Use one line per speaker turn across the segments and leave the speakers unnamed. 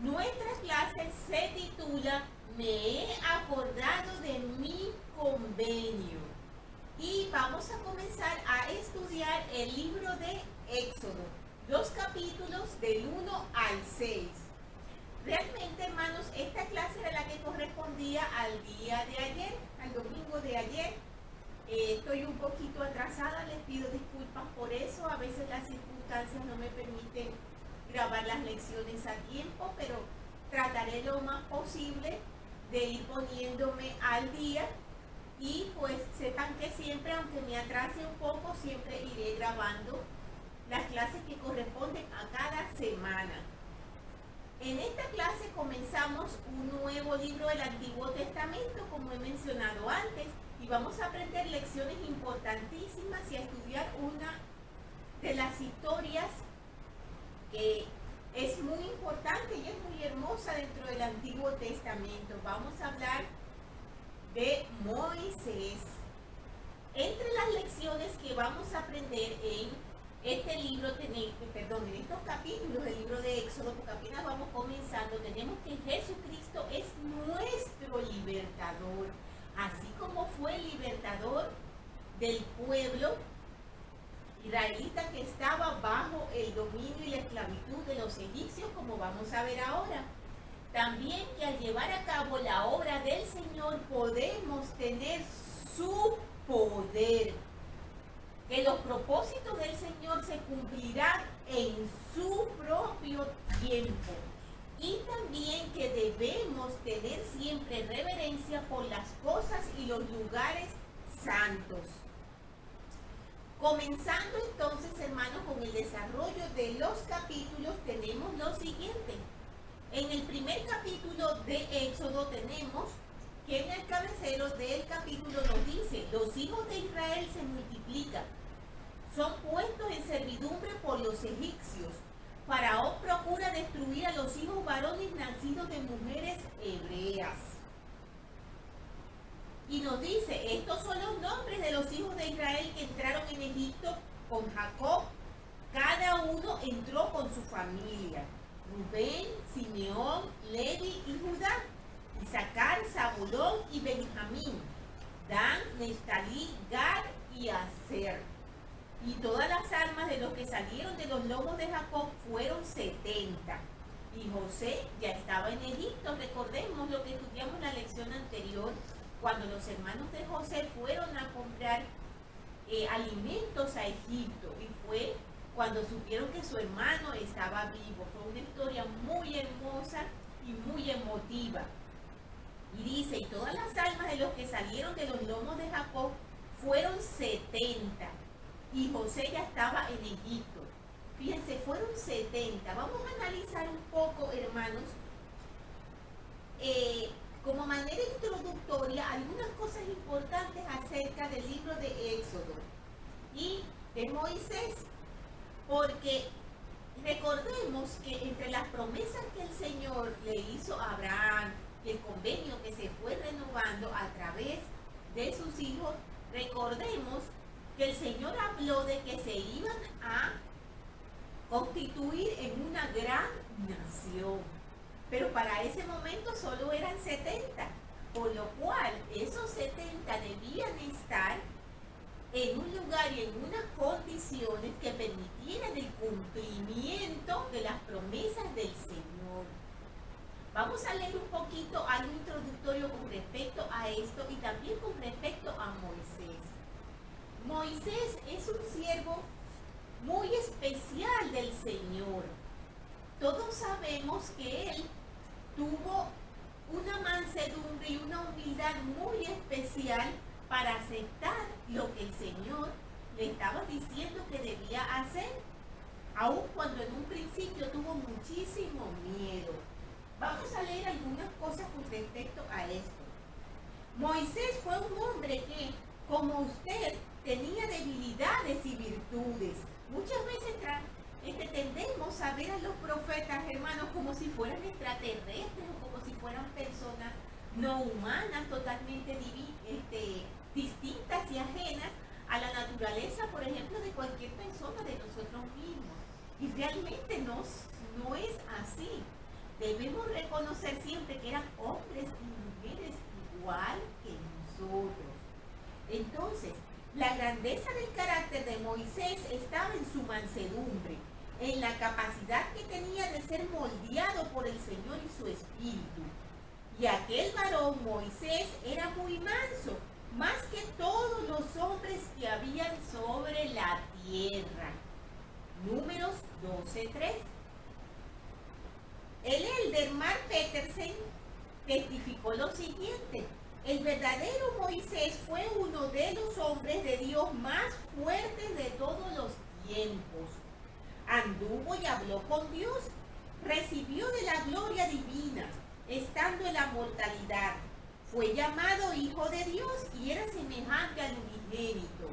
Nuestra clase se titula Me he acordado de mi convenio y vamos a comenzar a estudiar el libro de Éxodo, los capítulos del 1 al 6. Realmente, hermanos, esta clase era la que correspondía al día de ayer, al domingo de ayer. Estoy un poquito atrasada, les pido disculpas por eso. A veces las circunstancias no me permiten grabar las lecciones a tiempo, pero trataré lo más posible de ir poniéndome al día. Y pues sepan que siempre, aunque me atrase un poco, siempre iré grabando las clases que corresponden a cada semana. En esta clase comenzamos un nuevo libro del Antiguo Testamento, como he mencionado antes, y vamos a aprender lecciones importantísimas y a estudiar una de las historias que es muy importante y es muy hermosa dentro del Antiguo Testamento. Vamos a hablar de Moisés. Entre las lecciones que vamos a aprender en este libro, en estos capítulos del libro de Éxodo, porque apenas vamos comenzando, tenemos que Jesucristo es nuestro libertador, así como fue el libertador del pueblo israelita que estaba bajo el dominio y la esclavitud de los egipcios, como vamos a ver ahora. También que al llevar a cabo la obra del Señor podemos tener su poder, que los propósitos del Señor se cumplirán en su propio tiempo, y también que debemos tener siempre reverencia por las cosas y los lugares santos. Comenzando entonces, hermanos, con el desarrollo de los capítulos, tenemos lo siguiente. En el primer capítulo de Éxodo tenemos que en el cabecero del capítulo nos dice: los hijos de Israel se multiplican, son puestos en servidumbre por los egipcios. Faraón procura destruir a los hijos varones nacidos de mujeres hebreas. Y nos dice: estos son los nombres de los hijos de Israel que entraron en Egipto con Jacob. Cada uno entró con su familia: Rubén, Simeón, Levi y Judá, Isaacar, Zabulón y Benjamín, Dan, Neftalí, Gad y Aser. Y todas las almas de los que salieron de los lomos de Jacob fueron 70. Y José ya estaba en Egipto. Recordemos lo que estudiamos en la lección anterior, cuando los hermanos de José fueron a comprar alimentos a Egipto, y fue cuando supieron que su hermano estaba vivo. Fue una historia muy hermosa y muy emotiva. Y dice: y todas las almas de los que salieron de los lomos de Jacob fueron 70. Y José ya estaba en Egipto. Fíjense, fueron 70. Vamos a analizar un poco, hermanos, como manera introductoria, algunas cosas importantes acerca del libro de Éxodo y de Moisés. Porque recordemos que entre las promesas que el Señor le hizo a Abraham y el convenio que se fue renovando a través de sus hijos, recordemos que el Señor habló de que se iban a constituir en una gran nación. Pero para ese momento solo eran 70, por lo cual esos 70 debían estar en un lugar y en unas condiciones que permitieran el cumplimiento de las promesas del Señor. Vamos a leer un poquito algo introductorio con respecto a esto y también con respecto a Moisés. Moisés es un siervo muy especial del Señor. Todos sabemos que él tuvo una mansedumbre y una humildad muy especial para aceptar lo que el Señor le estaba diciendo que debía hacer, aun cuando en un principio tuvo muchísimo miedo. Vamos a leer algunas cosas con respecto a esto. Moisés fue un hombre que, como usted, tenía debilidades y virtudes. Muchas veces tendemos a ver a los profetas, hermanos, como si fueran extraterrestres o como si fueran personas no humanas, totalmente distintas y ajenas a la naturaleza, por ejemplo, de cualquier persona, de nosotros mismos. Y realmente no es así. debemos reconocer siempre que eran hombres y mujeres igual que nosotros. Entonces, la grandeza del carácter de Moisés estaba en su mansedumbre, en la capacidad que tenía de ser moldeado por el Señor y su espíritu. Y aquel varón Moisés era muy manso, más que todos los hombres que habían sobre la tierra. Números 12:3. El elder Mark Petersen testificó lo siguiente: el verdadero Moisés fue uno de los hombres de Dios más fuertes de todos los tiempos. Anduvo y habló con Dios, recibió de la gloria divina, estando en la mortalidad. Fue llamado Hijo de Dios y era semejante al unigénito.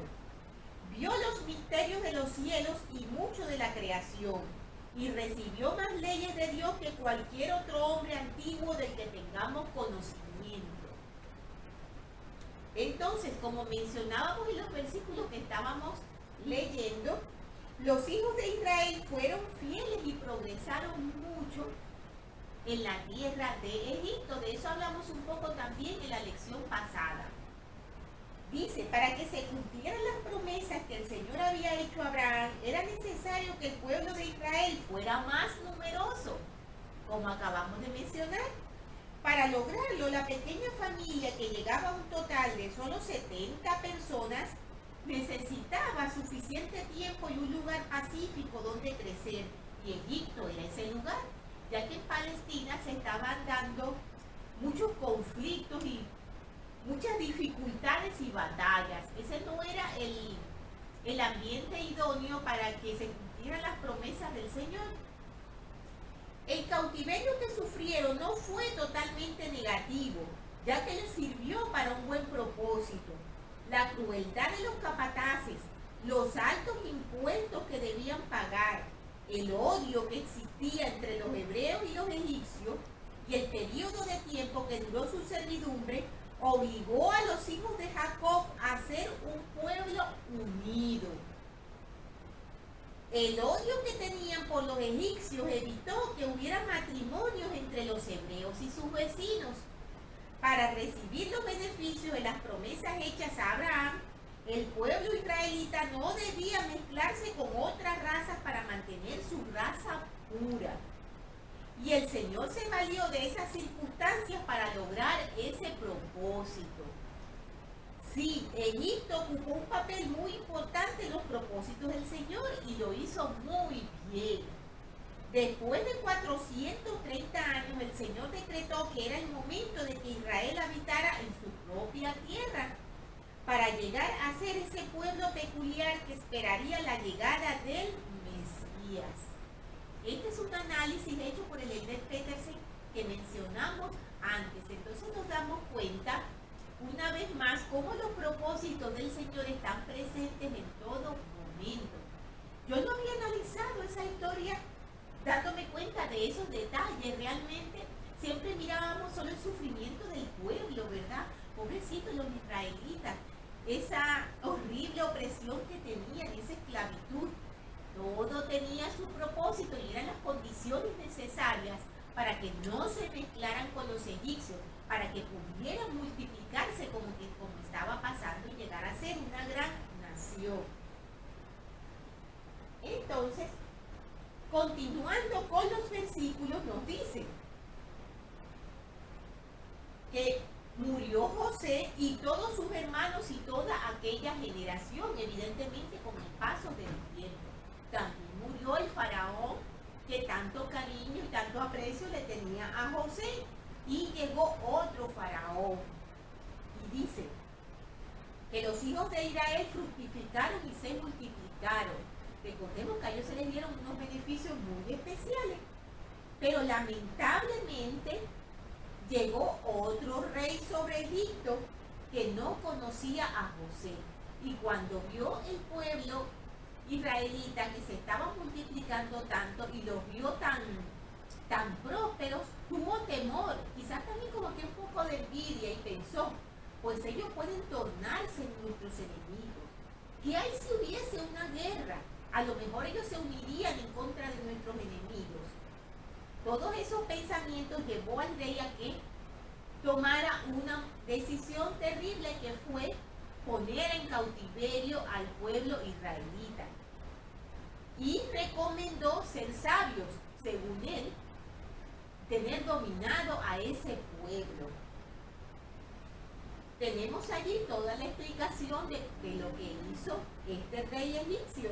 Vio los misterios de los cielos y mucho de la creación, y recibió más leyes de Dios que cualquier otro hombre antiguo del que tengamos conocimiento. Entonces, como mencionábamos en los versículos que estábamos leyendo, los hijos de Israel fueron fieles y progresaron mucho en la tierra de Egipto. De eso hablamos un poco también en la lección pasada. Dice, para que se cumplieran las promesas que el Señor había hecho a Abraham, era necesario que el pueblo de Israel fuera más numeroso, como acabamos de mencionar. Para lograrlo, la pequeña familia, que llegaba a un total de solo 70 personas, necesitaba suficiente tiempo y un lugar pacífico donde crecer, y Egipto era ese lugar, ya que en Palestina se estaban dando muchos conflictos y muchas dificultades y batallas. Ese no era el ambiente idóneo para que se cumplieran las promesas del Señor. El cautiverio que sufrieron no fue totalmente negativo, ya que les sirvió para un buen propósito. La crueldad de los capataces, los altos impuestos que debían pagar, el odio que existía entre los hebreos y los egipcios, y el periodo de tiempo que duró su servidumbre, obligó a los hijos de Jacob a ser un pueblo unido. El odio que tenían por los egipcios evitó que hubiera matrimonios entre los hebreos y sus vecinos. Para recibir los beneficios de las promesas hechas a Abraham, el pueblo israelita no debía mezclarse con otras razas para mantener su raza pura. Y el Señor se valió de esas circunstancias para lograr ese propósito. Sí, Egipto ocupó un papel muy importante en los propósitos del Señor y lo hizo muy bien. Después de 430 años, el Señor decretó que era el momento de que Israel habitara en su propia tierra, para llegar a ser ese pueblo peculiar que esperaría la llegada del Mesías. Este es un análisis hecho por el elder Petersen que mencionamos antes. Entonces nos damos cuenta una vez más cómo los propósitos del Señor están presentes en todo momento. Yo no había analizado esa historia dándome cuenta de esos detalles. Realmente siempre mirábamos solo el sufrimiento del pueblo, ¿verdad? Pobrecitos los israelitas, esa horrible opresión que tenían, esa esclavitud. Todo tenía su propósito y eran las condiciones necesarias para que no se mezclaran con los egipcios, para que pudieran multiplicarse como estaba pasando y llegar a ser una gran nación. Entonces, continuando con los versículos, nos dice que murió José y todos sus hermanos y toda aquella generación, evidentemente con el paso del tiempo. También murió el faraón que tanto cariño y tanto aprecio le tenía a José, y llegó otro faraón. Y dice que los hijos de Israel fructificaron y se multiplicaron. Recordemos que a ellos se les dieron unos beneficios muy especiales, pero lamentablemente llegó otro rey sobre Egipto que no conocía a José, y cuando vio el pueblo israelita que se estaba multiplicando tanto y los vio tan prósperos, tuvo temor, quizás también como que un poco de envidia, y pensó, pues ellos pueden tornarse nuestros enemigos. ¿Qué hay si hubiese una guerra? A lo mejor ellos se unirían en contra de nuestros enemigos. Todos esos pensamientos esto llevó al rey a que tomara una decisión terrible, que fue poner en cautiverio al pueblo israelita. Y recomendó ser sabios, según él, tener dominado a ese pueblo. Tenemos allí toda la explicación de lo que hizo este rey egipcio,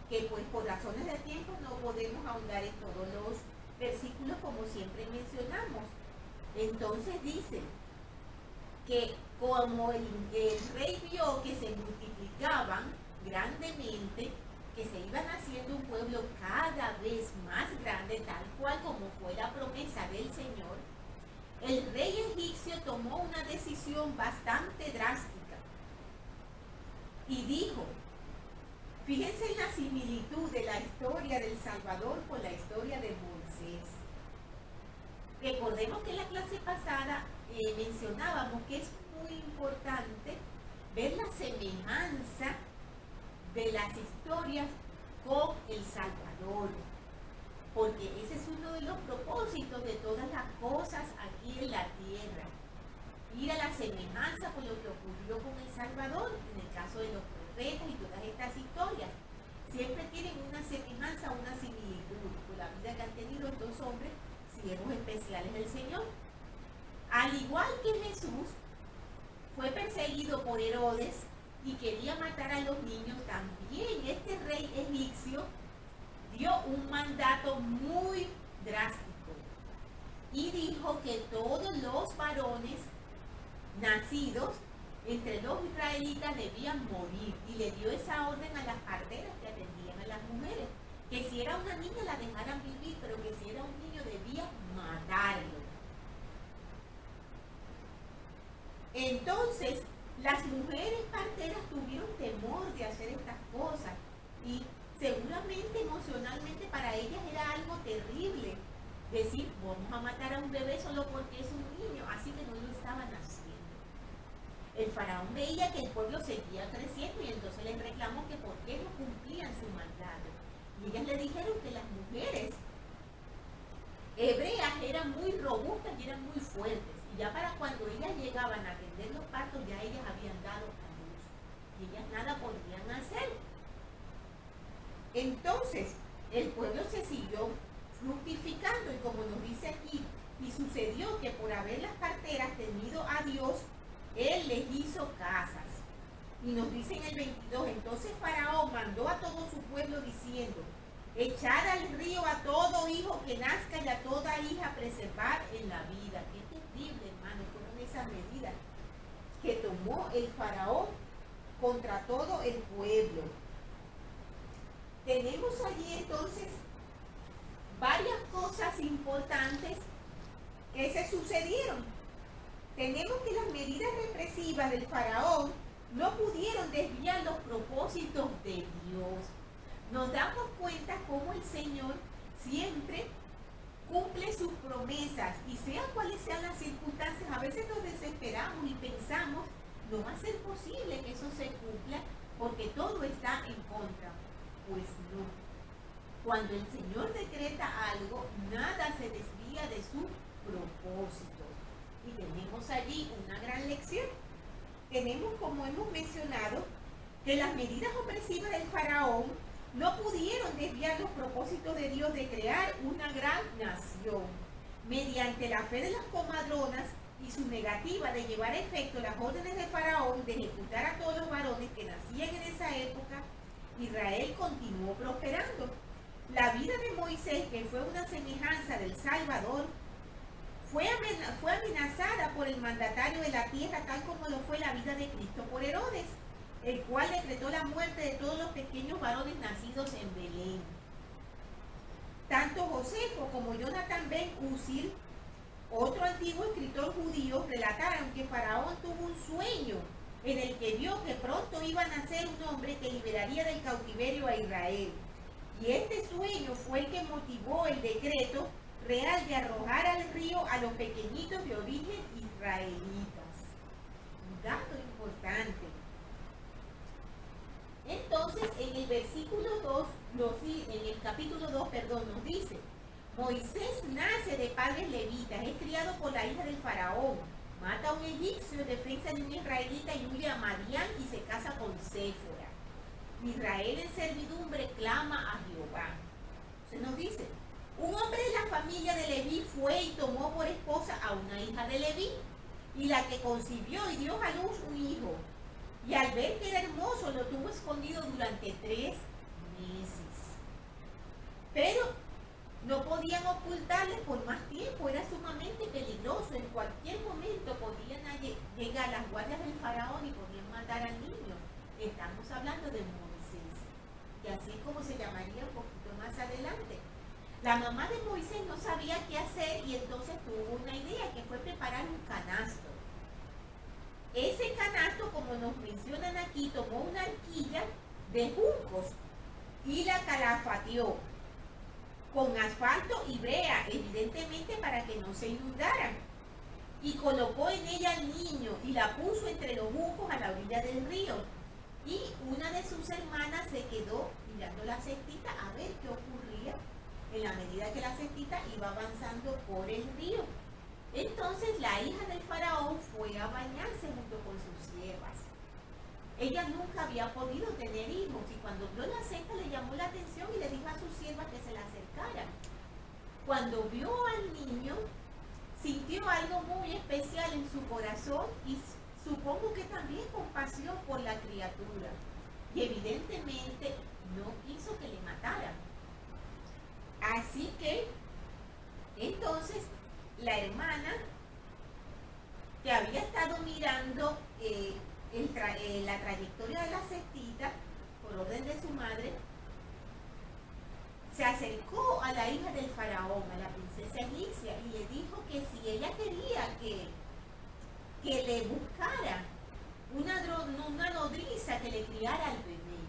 que pues por razones de tiempo no podemos ahondar en todos los versículos como siempre mencionamos. Entonces dice que como el rey vio que se multiplicaban grandemente, que se iban haciendo un pueblo cada vez más grande, tal cual como fue la promesa del Señor, el rey egipcio tomó una decisión bastante drástica y dijo, fíjense en la similitud de la historia del Salvador con la historia de Moisés. Recordemos que en la clase pasada mencionábamos que es muy importante ver la semejanza de las historias con el Salvador, porque ese es uno de los propósitos de todas las cosas aquí en la tierra, ir a la semejanza con lo que ocurrió con el Salvador, en el caso de los profetas y todas estas historias, siempre tienen una semejanza, una similitud con la vida que han tenido estos hombres, siervos especiales del Señor. Al igual que Jesús fue perseguido por Herodes y quería matar a los niños, también este rey egipcio dio un mandato muy drástico y dijo que todos los varones nacidos entre los israelitas debían morir, y le dio esa orden a las parteras que atendían a las mujeres, que si era una niña la dejaran vivir, pero que si era un niño debía matarlo. Entonces las mujeres parteras tuvieron temor de hacer estas cosas y seguramente emocionalmente para ellas era algo terrible decir, vamos a matar a un bebé solo porque es un niño, así que no lo estaban haciendo. El faraón veía que el pueblo seguía creciendo y entonces les reclamó que por qué no cumplían su mandato. Y ellas le dijeron que las mujeres hebreas eran muy robustas y eran muy fuertes. Y ya para cuando ellas llegaban a atender los partos, ya ellas habían dado a luz. Y ellas nada podían hacer. Entonces, el pueblo se siguió fructificando y como nos dice aquí, y sucedió que por haber las parteras temido a Dios, Él les hizo casas. Y nos dice en el 22, entonces Faraón mandó a todo su pueblo diciendo, echad al río a todo hijo que nazca y a toda hija preservar en la vida. Qué terrible, hermano, fueron esas medidas que tomó el Faraón contra todo el pueblo. Tenemos allí entonces varias cosas importantes que se sucedieron. Tenemos que las medidas represivas del Faraón no pudieron desviar los propósitos de Dios. Nos damos cuenta cómo el Señor siempre cumple sus promesas y sea cuales sean las circunstancias, a veces nos desesperamos y pensamos, no va a ser posible que eso se cumpla porque todo está en contra. Pues no. Cuando el Señor decreta algo, nada se desvía de su propósito. Y tenemos allí una gran lección. Tenemos, como hemos mencionado, que las medidas opresivas del Faraón no pudieron desviar los propósitos de Dios de crear una gran nación. Mediante la fe de las comadronas y su negativa de llevar a efecto las órdenes del Faraón de ejecutar a todos los varones que nacían en esa época, Israel continuó prosperando. La vida de Moisés, que fue una semejanza del Salvador, fue amenazada por el mandatario de la tierra, tal como lo fue la vida de Cristo por Herodes, el cual decretó la muerte de todos los pequeños varones nacidos en Belén. Tanto Josefo como Jonathan ben Uzziel, otro antiguo escritor judío, relataron que Faraón tuvo un sueño en el que vio que pronto iba a nacer un hombre que liberaría del cautiverio a Israel. Y este sueño fue el que motivó el decreto real de arrojar al río a los pequeñitos de origen israelitas. Un dato importante. Entonces, en el versículo 2, en el capítulo 2, nos dice, Moisés nace de padres levitas, es criado por la hija del faraón, mata a un egipcio en defensa de un israelita y huye a Madián y se casa con Séfora. Israel en servidumbre clama a Jehová. Se nos dice, un hombre de la familia de Leví fue y tomó por esposa a una hija de Leví, y la que concibió y dio a luz un hijo. Y al ver que era hermoso, lo tuvo escondido durante 3 meses. Pero no podían ocultarle por más tiempo, era sumamente peligroso. En cualquier momento podían llegar las guardias del faraón y podían matar al niño. Estamos hablando de Moisés, que así es como se llamaría un poquito más adelante. La mamá de Moisés no sabía qué hacer y entonces tuvo una idea, que fue preparar un canasto. Ese canasto, como nos mencionan aquí, tomó una arquilla de juncos y la calafateó con asfalto y brea, evidentemente para que no se inundaran. Y colocó en ella al niño y la puso entre los juncos a la orilla del río. Y una de sus hermanas se quedó mirando la cestita a ver qué ocurría en la medida que la cestita iba avanzando por el río. Entonces la hija del faraón fue a bañarse junto con sus siervas. Ella nunca había podido tener hijos y cuando vio la cesta le llamó la atención y le dijo a sus siervas que se la acercaran. Cuando vio al niño, sintió algo muy especial en su corazón y supongo que también compasión por la criatura. Y evidentemente no quiso que le mataran. Así que, entonces, la hermana que había estado mirando la trayectoria de la cestita, por orden de su madre, se acercó a la hija del faraón, a la princesa egipcia, y le dijo que si ella quería que le buscara una nodriza que le criara al bebé.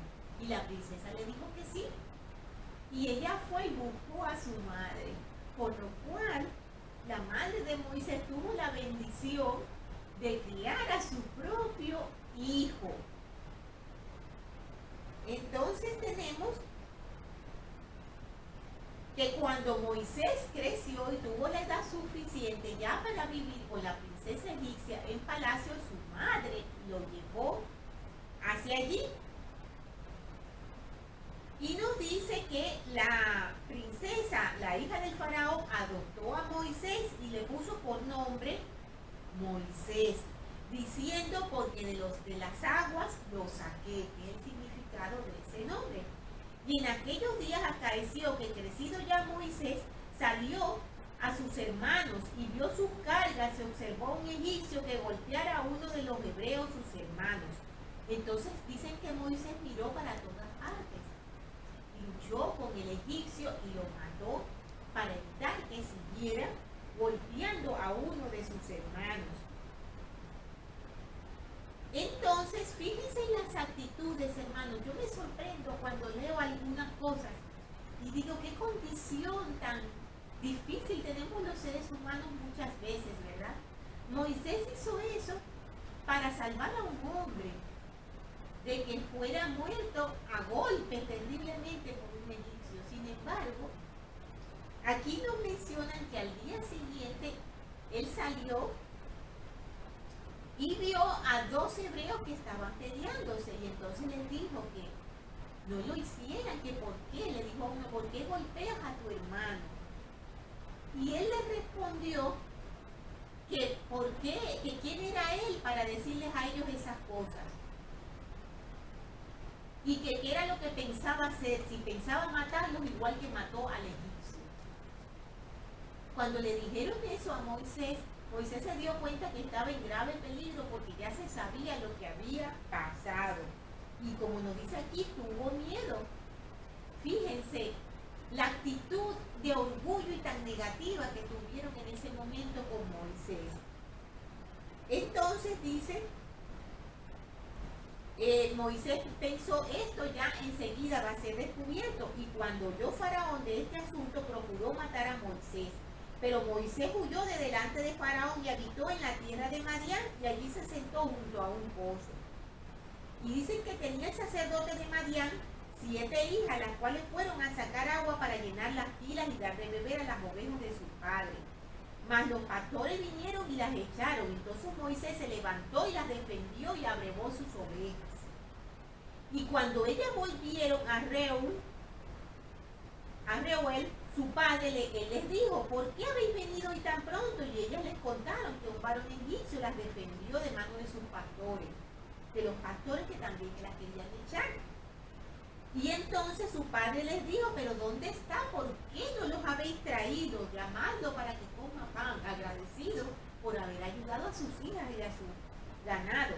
Y la princesa le dijo que sí. Y ella fue y buscó a su madre, por lo cual la madre de Moisés tuvo la bendición de criar a su propio hijo. Entonces tenemos que cuando Moisés creció y tuvo la edad suficiente ya para vivir con la princesa egipcia en palacio, su madre lo llevó hacia allí. Y nos dice que la princesa, la hija del faraón, adoptó a Moisés y le puso por nombre Moisés, diciendo porque de las aguas lo saqué, que es el significado de ese nombre. Y en aquellos días acaeció que crecido ya Moisés salió a sus hermanos y vio sus cargas, se observó a un egipcio que golpeara a uno de los hebreos, sus hermanos. Entonces dicen que Moisés miró para todas partes. Luchó con el egipcio y lo mató para evitar que siguiera golpeando a uno de sus hermanos. Entonces, fíjense en las actitudes, hermanos. Yo me sorprendo cuando leo algunas cosas y digo, qué condición tan difícil tenemos los seres humanos muchas veces, ¿verdad? Moisés hizo eso para salvar a un hombre de que fuera muerto a golpes terriblemente por un egipcio. Sin embargo, aquí nos mencionan que al día siguiente él salió y vio a 2 hebreos que estaban peleándose y entonces les dijo que no lo hicieran, que por qué, le dijo a uno, ¿por qué golpeas a tu hermano? Y él le respondió que por qué, que quién era él para decirles a ellos esas cosas. Y que qué era lo que pensaba hacer, si pensaba matarlos igual que mató al egipcio. Cuando le dijeron eso a Moisés, Moisés se dio cuenta que estaba en grave peligro porque ya se sabía lo que había pasado. Y como nos dice aquí, tuvo miedo. Fíjense, la actitud de orgullo y tan negativa que tuvieron en ese momento con Moisés. Entonces dice, Moisés pensó, esto ya enseguida va a ser descubierto. Y cuando oyó Faraón de este asunto, procuró matar a Moisés. Pero Moisés huyó de delante de Faraón y habitó en la tierra de Madián y allí se sentó junto a un pozo. Y dicen que tenía el sacerdote de Madián 7 hijas, las cuales fueron a sacar agua para llenar las pilas y dar de beber a las ovejas de su padre. Mas los pastores vinieron y las echaron. Entonces Moisés se levantó y las defendió y abrevó sus ovejas. Y cuando ellas volvieron a Reuel, su padre, él les dijo: ¿por qué habéis venido hoy tan pronto? Y ellas les contaron que un varón egipcio las defendió de mano de sus pastores, de los pastores que también las querían echar. Y entonces su padre les dijo: ¿pero dónde está? ¿Por qué no los habéis traído? Llamadlo para que coma pan, agradecido por haber ayudado a sus hijas y a su ganado.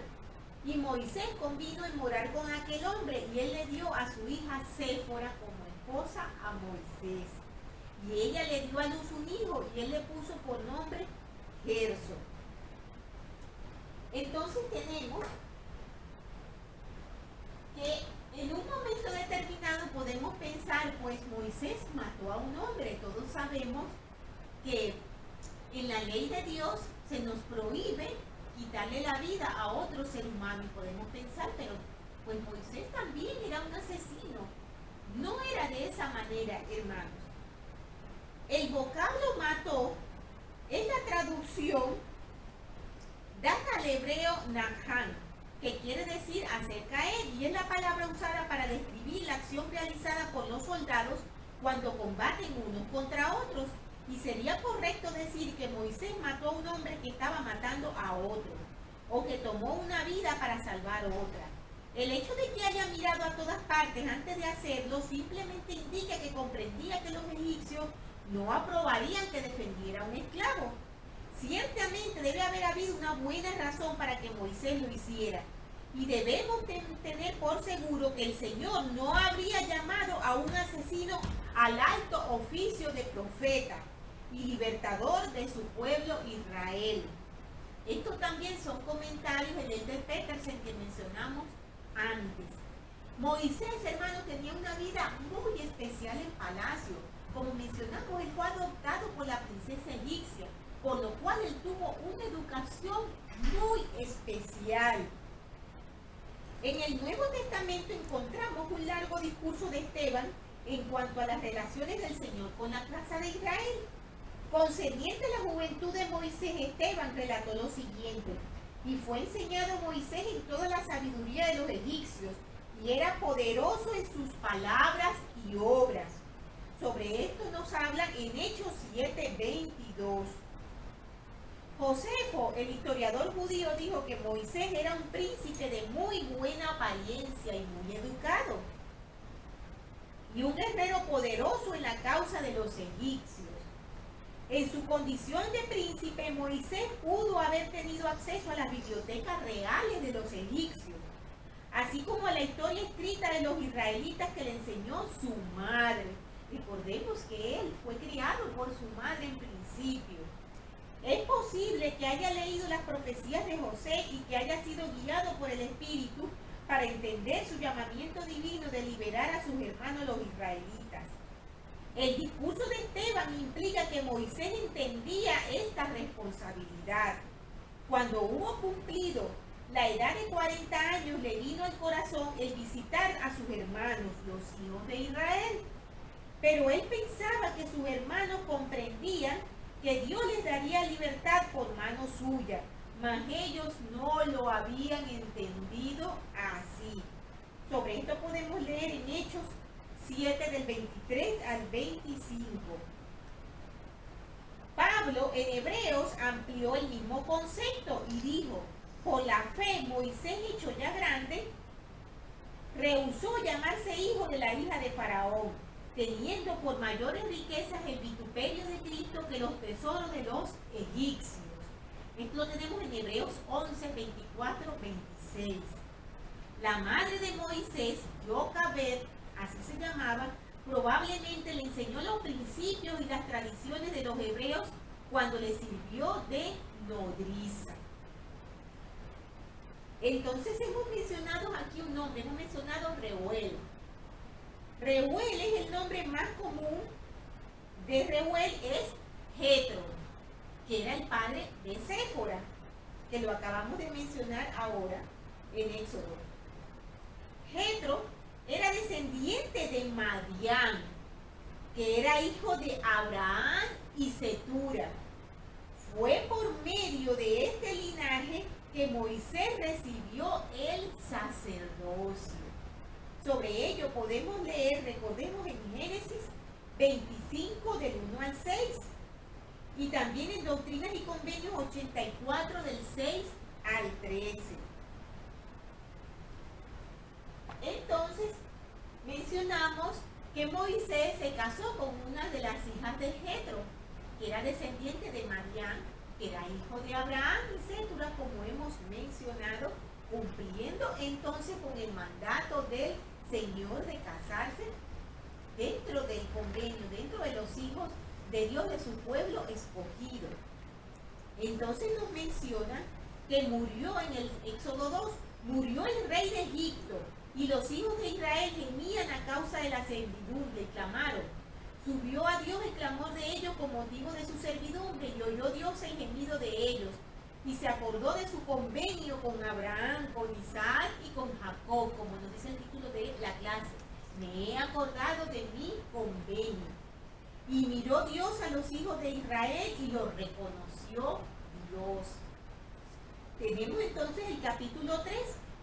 Y Moisés convino en morar con aquel hombre, y él le dio a su hija Séfora como esposa a Moisés. Y ella le dio a luz un hijo, y él le puso por nombre Gerson. Entonces tenemos que en un momento determinado podemos pensar, pues Moisés mató a un hombre. Todos sabemos que en la ley de Dios se nos prohíbe quitarle la vida a otro ser humano, y podemos pensar, pero pues Moisés también era un asesino. No era de esa manera, hermanos. El vocablo mató es la traducción data al hebreo nakhan, que quiere decir hacer caer, y es la palabra usada para describir la acción realizada por los soldados cuando combaten unos contra otros. Y sería correcto decir que Moisés mató a un hombre que estaba matando a otro, o que tomó una vida para salvar otra. El hecho de que haya mirado a todas partes antes de hacerlo simplemente indica que comprendía que los egipcios no aprobarían que defendiera a un esclavo. Ciertamente debe haber habido una buena razón para que Moisés lo hiciera, y debemos tener por seguro que el Señor no habría llamado a un asesino al alto oficio de profeta y libertador de su pueblo Israel. Estos también son comentarios del Elder Petersen que mencionamos antes. Moisés, hermano, tenía una vida muy especial en palacio. Como mencionamos, él fue adoptado por la princesa egipcia, por lo cual él tuvo una educación muy especial. En el Nuevo Testamento encontramos un largo discurso de Esteban en cuanto a las relaciones del Señor con la casa de Israel. Concerniente a la juventud de Moisés, Esteban relató lo siguiente: y fue enseñado Moisés en toda la sabiduría de los egipcios, y era poderoso en sus palabras y obras. Sobre esto nos hablan en Hechos 7:22. Josefo, el historiador judío, dijo que Moisés era un príncipe de muy buena apariencia y muy educado, y un guerrero poderoso en la causa de los egipcios. En su condición de príncipe, Moisés pudo haber tenido acceso a las bibliotecas reales de los egipcios, así como a la historia escrita de los israelitas que le enseñó su madre. Recordemos que él fue criado por su madre en principio. Es posible que haya leído las profecías de José y que haya sido guiado por el Espíritu para entender su llamamiento divino de liberar a sus hermanos los israelitas. El discurso de Esteban implica que Moisés entendía esta responsabilidad. Cuando hubo cumplido la edad de 40 años, le vino al corazón el visitar a sus hermanos, los hijos de Israel. Pero él pensaba que sus hermanos comprendían que Dios les daría libertad por mano suya, mas ellos no lo habían entendido así. Sobre esto podemos leer en Hechos 7 del 23 al 25. Pablo en Hebreos amplió el mismo concepto y dijo: por la fe Moisés, hecho ya grande, rehusó llamarse hijo de la hija de Faraón, teniendo por mayores riquezas el vituperio de Cristo que los tesoros de los egipcios. Esto lo tenemos en Hebreos 11, 24, 26. La madre de Moisés, Jocabed, así se llamaba, probablemente le enseñó los principios y las tradiciones de los hebreos cuando le sirvió de nodriza. Entonces hemos mencionado aquí un nombre, hemos mencionado Reuel. Reuel es el nombre más común de Reuel, es Jetro, que era el padre de Séfora, que lo acabamos de mencionar ahora en Éxodo. Jetro era descendiente de Madián, que era hijo de Abraham y Cetura. Fue por medio de este linaje que Moisés recibió el sacerdocio. Sobre ello podemos leer, recordemos, en Génesis 25 del 1 al 6 y también en Doctrinas y Convenios 84 del 6 al 13. Entonces, mencionamos que Moisés se casó con una de las hijas de Jetro, que era descendiente de Madián, que era hijo de Abraham y Cetura, como hemos mencionado, cumpliendo entonces con el mandato del Señor de casarse dentro del convenio, dentro de los hijos de Dios, de su pueblo escogido. Entonces nos menciona que murió en el Éxodo 2, murió el rey de Egipto, y los hijos de Israel gemían a causa de la servidumbre y clamaron. Subió a Dios el clamor de ellos con motivo de su servidumbre, y oyó Dios el gemido de ellos, y se acordó de su convenio con Abraham, con Isaac y con Jacob, como nos dice el título de la clase. Me he acordado de mi convenio. Y miró Dios a los hijos de Israel y los reconoció Dios. Tenemos entonces el capítulo 3,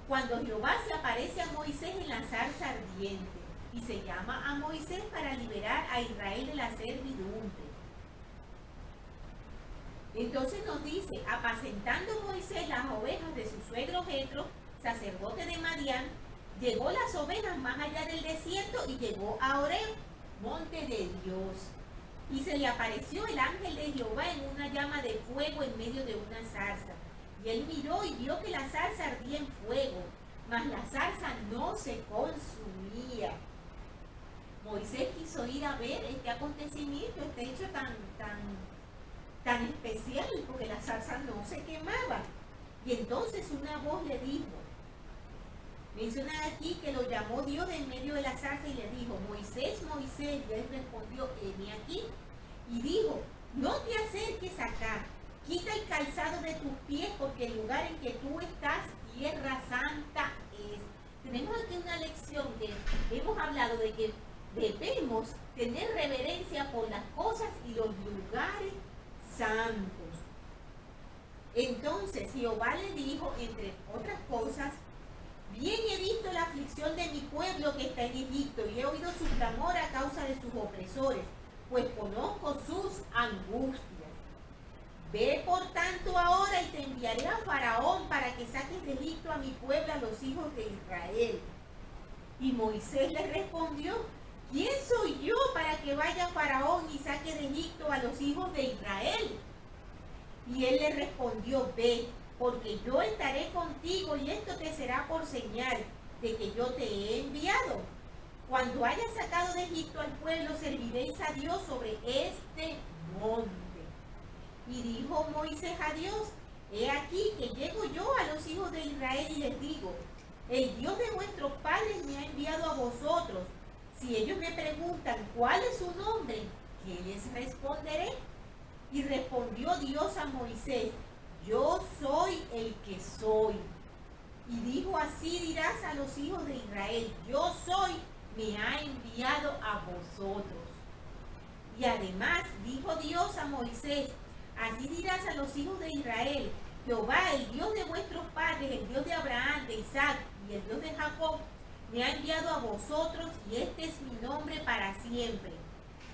cuando Jehová se aparece a Moisés en la zarza ardiente y se llama a Moisés para liberar a Israel de la servidumbre. Entonces nos dice, apacentando Moisés las ovejas de su suegro Jetro, sacerdote de Madián, llevó las ovejas más allá del desierto y llegó a Horeb, monte de Dios. Y se le apareció el ángel de Jehová en una llama de fuego en medio de una zarza. Y él miró y vio que la zarza ardía en fuego, mas la zarza no se consumía. Moisés quiso ir a ver este acontecimiento, este hecho tan especial, porque la zarza no se quemaba. Y entonces una voz le dijo, menciona aquí que lo llamó Dios de en medio de la zarza y le dijo, Moisés, Moisés, y él respondió, heme aquí. Y dijo, no te acerques acá, quita el calzado de tus pies, porque el lugar en que tú estás, tierra santa es. Tenemos aquí una lección que hemos hablado de que debemos tener reverencia por las cosas y los lugares santos. Entonces Jehová le dijo, entre otras cosas, bien he visto la aflicción de mi pueblo que está en Egipto y he oído su clamor a causa de sus opresores, pues conozco sus angustias. Ve por tanto ahora y te enviaré a Faraón para que saques de Egipto a mi pueblo, a los hijos de Israel. Y Moisés le respondió, ¿quién soy yo para que vaya a Faraón y saque de Egipto a los hijos de Israel? Y él le respondió, ve, porque yo estaré contigo y esto te será por señal de que yo te he enviado. Cuando hayas sacado de Egipto al pueblo, serviréis a Dios sobre este monte. Y dijo Moisés a Dios, he aquí que llego yo a los hijos de Israel y les digo, el Dios de vuestros padres me ha enviado a vosotros. Si ellos me preguntan cuál es su nombre, ¿qué les responderé? Y respondió Dios a Moisés, yo soy el que soy. Y dijo, así dirás a los hijos de Israel, yo soy, me ha enviado a vosotros. Y además dijo Dios a Moisés, así dirás a los hijos de Israel, Jehová, el Dios de vuestros padres, el Dios de Abraham, de Isaac y el Dios de Jacob, me ha enviado a vosotros y este es mi nombre para siempre.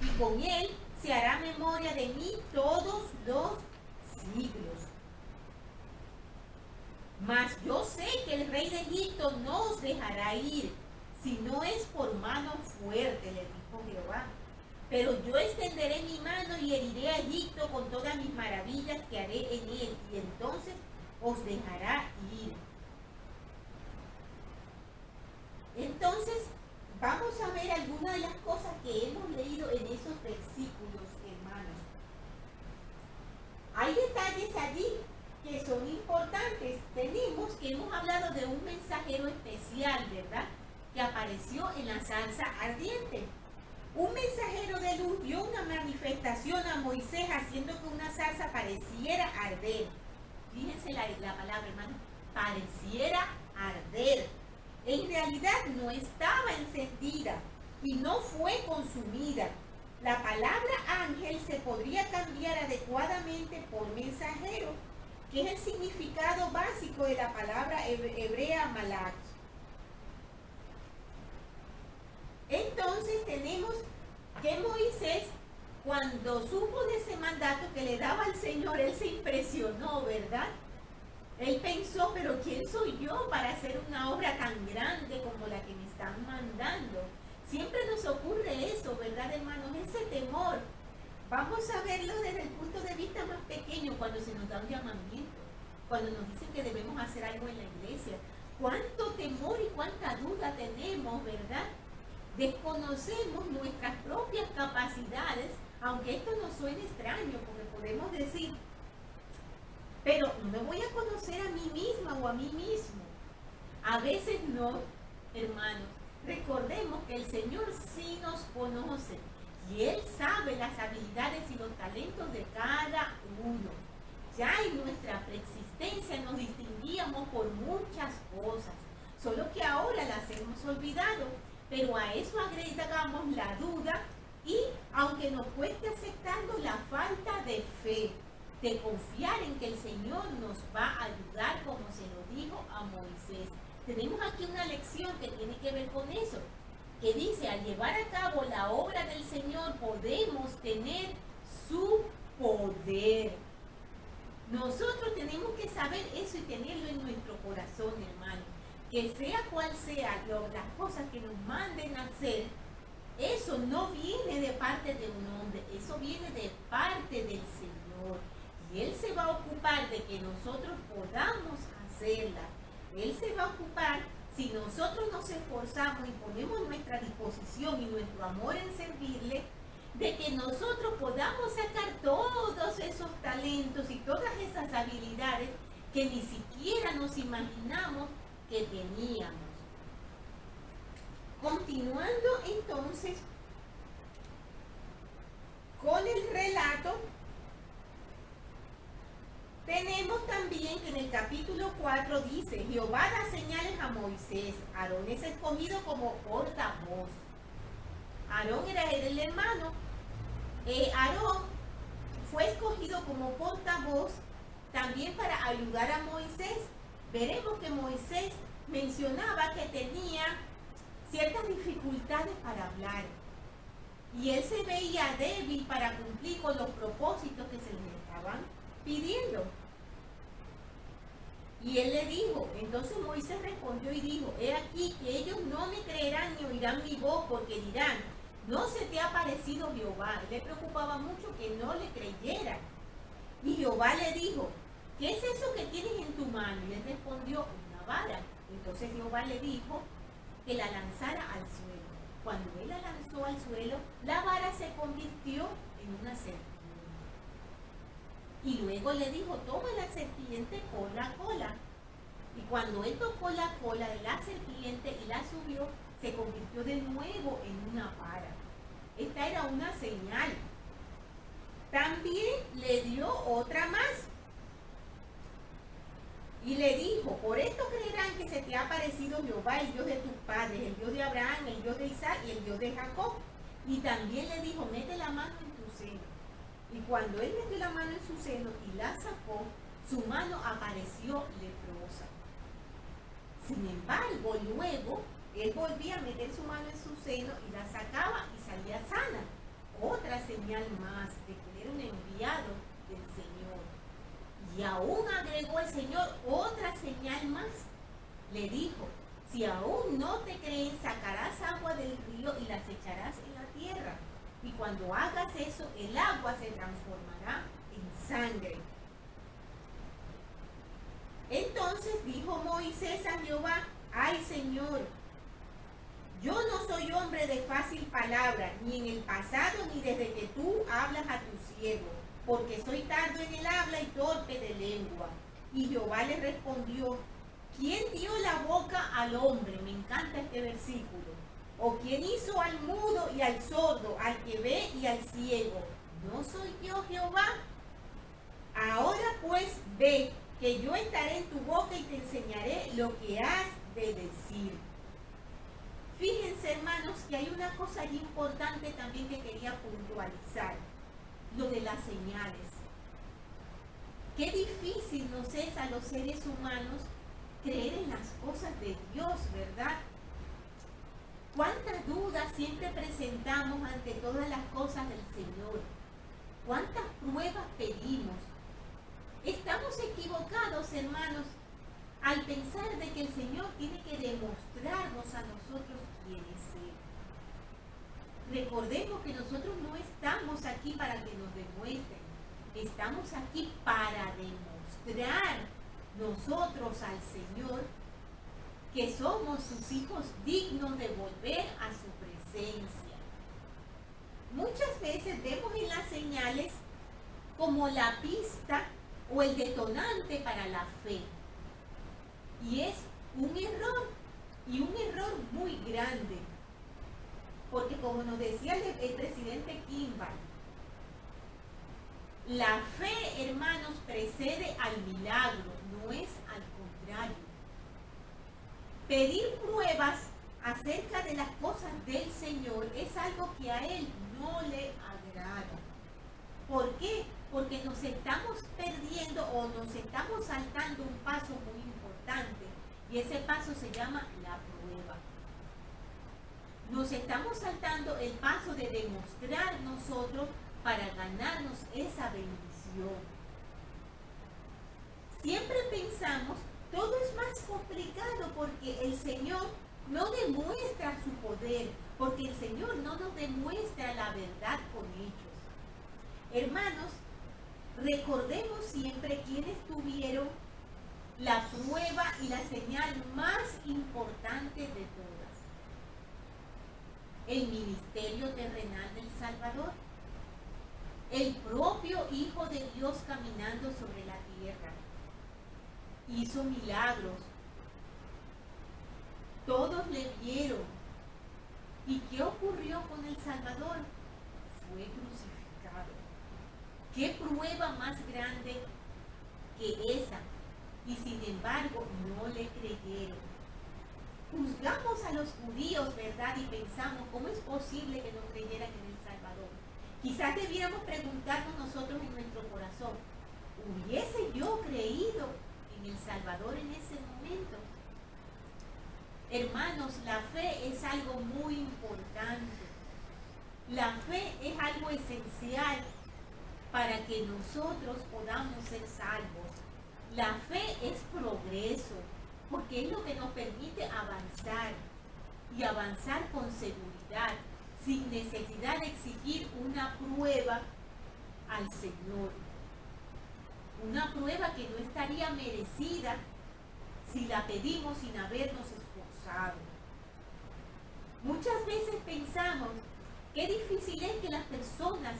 Y con él se hará memoria de mí todos los siglos. Mas yo sé que el rey de Egipto no os dejará ir, si no es por mano fuerte, le dijo Jehová. Pero yo extenderé mi mano y heriré a Egipto con todas mis maravillas que haré en él, y entonces os dejará ir. Entonces, vamos a ver algunas de las cosas que hemos leído en esos versículos, hermanos. Hay detalles allí que son importantes. Tenemos que hemos hablado de un mensajero especial, ¿verdad?, que apareció en la zarza ardiente. Un mensajero de luz dio una manifestación a Moisés haciendo que una zarza pareciera arder. Fíjense la palabra, hermano, pareciera arder. En realidad no estaba encendida y no fue consumida. La palabra ángel se podría cambiar adecuadamente por mensajero, que es el significado básico de la palabra hebrea malach. Entonces tenemos que Moisés, cuando supo de ese mandato que le daba al Señor, él se impresionó, ¿verdad? Él pensó, pero ¿quién soy yo para hacer una obra tan grande como la que me están mandando? Siempre nos ocurre eso, ¿verdad, hermanos? Ese temor. Vamos a verlo desde el punto de vista más pequeño, cuando se nos da un llamamiento, cuando nos dicen que debemos hacer algo en la iglesia. ¿Cuánto temor y cuánta duda tenemos, verdad? Desconocemos nuestras propias capacidades, aunque esto nos suene extraño, porque podemos decir, pero no me voy a conocer a mí misma o a mí mismo. A veces no, hermanos. Recordemos que el Señor sí nos conoce y Él sabe las habilidades y los talentos de cada uno. Ya en nuestra preexistencia nos distinguíamos por muchas cosas, solo que ahora las hemos olvidado, pero a eso agregamos la duda y, aunque nos cueste aceptarlo, la falta de fe, de confiar en que el Señor nos va a ayudar como se lo dijo a Moisés. Tenemos aquí una lección que tiene que ver con eso, que dice, al llevar a cabo la obra del Señor podemos tener su poder. Nosotros tenemos que saber eso y tenerlo en nuestro corazón, hermano. Que sea cual sea las cosas que nos manden a hacer, eso no viene de parte de un hombre, eso viene de parte del Señor. Y Él se va a ocupar de que nosotros podamos hacerla. Él se va a ocupar, si nosotros nos esforzamos y ponemos nuestra disposición y nuestro amor en servirle, de que nosotros podamos sacar todos esos talentos y todas esas habilidades que ni siquiera nos imaginamos que teníamos. Continuando entonces con el relato, tenemos también que en el capítulo 4 dice, Jehová da señales a Moisés, Aarón es escogido como portavoz. Aarón era el hermano, Aarón fue escogido como portavoz también para ayudar a Moisés. Veremos que Moisés mencionaba que tenía ciertas dificultades para hablar y él se veía débil para cumplir con los propósitos que se le estaban pidiendo. Y él le dijo, entonces Moisés respondió y dijo, he aquí que ellos no me creerán ni oirán mi voz, porque dirán, no se te ha parecido Jehová. Le preocupaba mucho que no le creyeran. Y Jehová le dijo, ¿qué es eso que tienes en tu mano? Y él respondió, una vara. Entonces Jehová le dijo que la lanzara al suelo. Cuando él la lanzó al suelo, la vara se convirtió en una serpiente. Y luego le dijo, toma la serpiente por la cola. Y cuando él tocó la cola de la serpiente y la subió, se convirtió de nuevo en una vara. Esta era una señal. También le dio otra más. Y le dijo, por esto creerán que se te ha parecido Jehová, el Dios de tus padres, el Dios de Abraham, el Dios de Isaac y el Dios de Jacob. Y también le dijo, mete la mano en tu seno. Y cuando él metió la mano en su seno y la sacó, su mano apareció leprosa. Sin embargo, luego, él volvía a meter su mano en su seno y la sacaba y salía sana. Otra señal más de que era un enviado del Señor. Y aún agregó el Señor otra señal más. Le dijo, si aún no te creen, sacarás agua del río y las echarás en la tierra. Y cuando hagas eso, el agua se transformará en sangre. Entonces dijo Moisés a Jehová, ay Señor, yo no soy hombre de fácil palabra, ni en el pasado ni desde que tú hablas a tu siervo, porque soy tardo en el habla y torpe de lengua. Y Jehová le respondió, ¿quién dio la boca al hombre? Me encanta este versículo. ¿O quién hizo al mudo y al sordo, al que ve y al ciego? ¿No soy yo Jehová? Ahora pues ve, que yo estaré en tu boca y te enseñaré lo que has de decir. Fíjense, hermanos, que hay una cosa allí importante también que quería puntualizar, lo de las señales. Qué difícil nos es a los seres humanos creer en las cosas de Dios, ¿verdad? ¿Cuántas dudas siempre presentamos ante todas las cosas del Señor? ¿Cuántas pruebas pedimos? Estamos equivocados, hermanos, al pensar de que el Señor tiene que demostrarnos a nosotros quién es Él. Recordemos que nosotros no estamos aquí para que nos demuestren, estamos aquí para demostrar nosotros al Señor que somos sus hijos dignos de volver a su presencia. Muchas veces vemos en las señales como la pista o el detonante para la fe. Y es un error, y un error muy grande. Porque como nos decía el presidente Kimball, la fe, hermanos, precede al milagro, no es al contrario. Pedir pruebas acerca de las cosas del Señor es algo que a Él no le agrada. ¿Por qué? Porque nos estamos perdiendo o nos estamos saltando un paso muy importante, y ese paso se llama la prueba. Nos estamos saltando el paso de demostrar nosotros para ganarnos esa bendición. Siempre pensamos, todo es más complicado porque el Señor no demuestra su poder, porque el Señor no nos demuestra la verdad con hechos. Hermanos, recordemos siempre quiénes tuvieron la prueba y la señal más importante de todas. El ministerio terrenal del Salvador. El propio Hijo de Dios caminando sobre la tierra. Hizo milagros. Todos le vieron. ¿Y qué ocurrió con el Salvador? Fue crucificado. ¿Qué prueba más grande que esa? Y sin embargo no le creyeron. Juzgamos a los judíos, ¿verdad? Y pensamos, ¿cómo es posible que no creyeran en el Salvador? Quizás debiéramos preguntarnos nosotros en nuestro corazón, ¿hubiese yo creído en el Salvador en ese momento? Hermanos, la fe es algo muy importante. La fe es algo esencial para que nosotros podamos ser salvos. La fe es progreso, porque es lo que nos permite avanzar, y avanzar con seguridad, sin necesidad de exigir una prueba al Señor. Una prueba que no estaría merecida si la pedimos sin habernos esforzado. Muchas veces pensamos, qué difícil es que las personas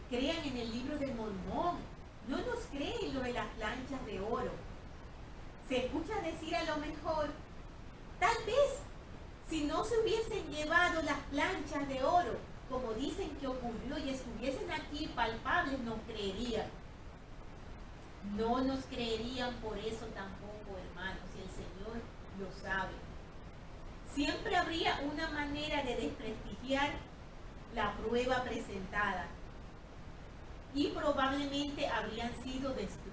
crean en el libro de Mormón. No nos creen lo de las planchas de oro. Se escucha decir a lo mejor, tal vez si no se hubiesen llevado las planchas de oro, como dicen que ocurrió, y estuviesen aquí palpables, nos creerían. No nos creerían por eso tampoco, hermanos, y el Señor lo sabe. Siempre habría una manera de desprestigiar la prueba presentada, y probablemente habrían sido destruidas.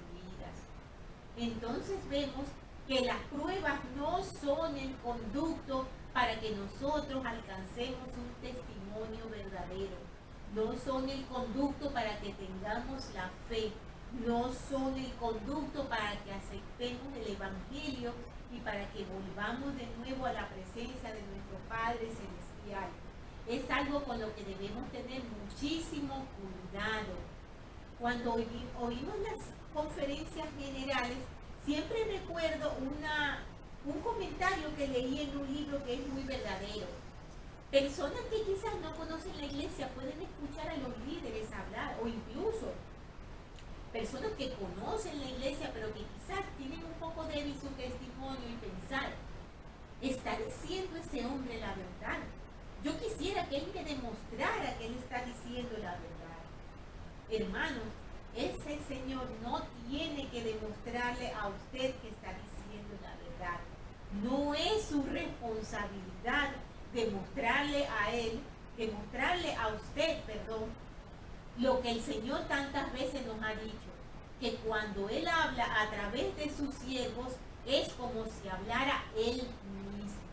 Entonces vemos que las pruebas no son el conducto para que nosotros alcancemos un testimonio verdadero. No son el conducto para que tengamos la fe. No son el conducto para que aceptemos el Evangelio y para que volvamos de nuevo a la presencia de nuestro Padre Celestial. Es algo con lo que debemos tener muchísimo cuidado. Cuando oímos las conferencias generales, siempre recuerdo un comentario que leí en un libro que es muy verdadero. Personas que quizás no conocen la iglesia pueden escuchar a los líderes hablar, o incluso personas que conocen la iglesia pero que quizás tienen un poco débil su testimonio y pensar, ¿está diciendo ese hombre la verdad? Yo quisiera que él me demostrara que él está diciendo la verdad. Hermanos, ese Señor no tiene que demostrarle a usted que está diciendo la verdad. No es su responsabilidad demostrarle a usted, lo que el Señor tantas veces nos ha dicho, que cuando Él habla a través de sus siervos, es como si hablara Él mismo.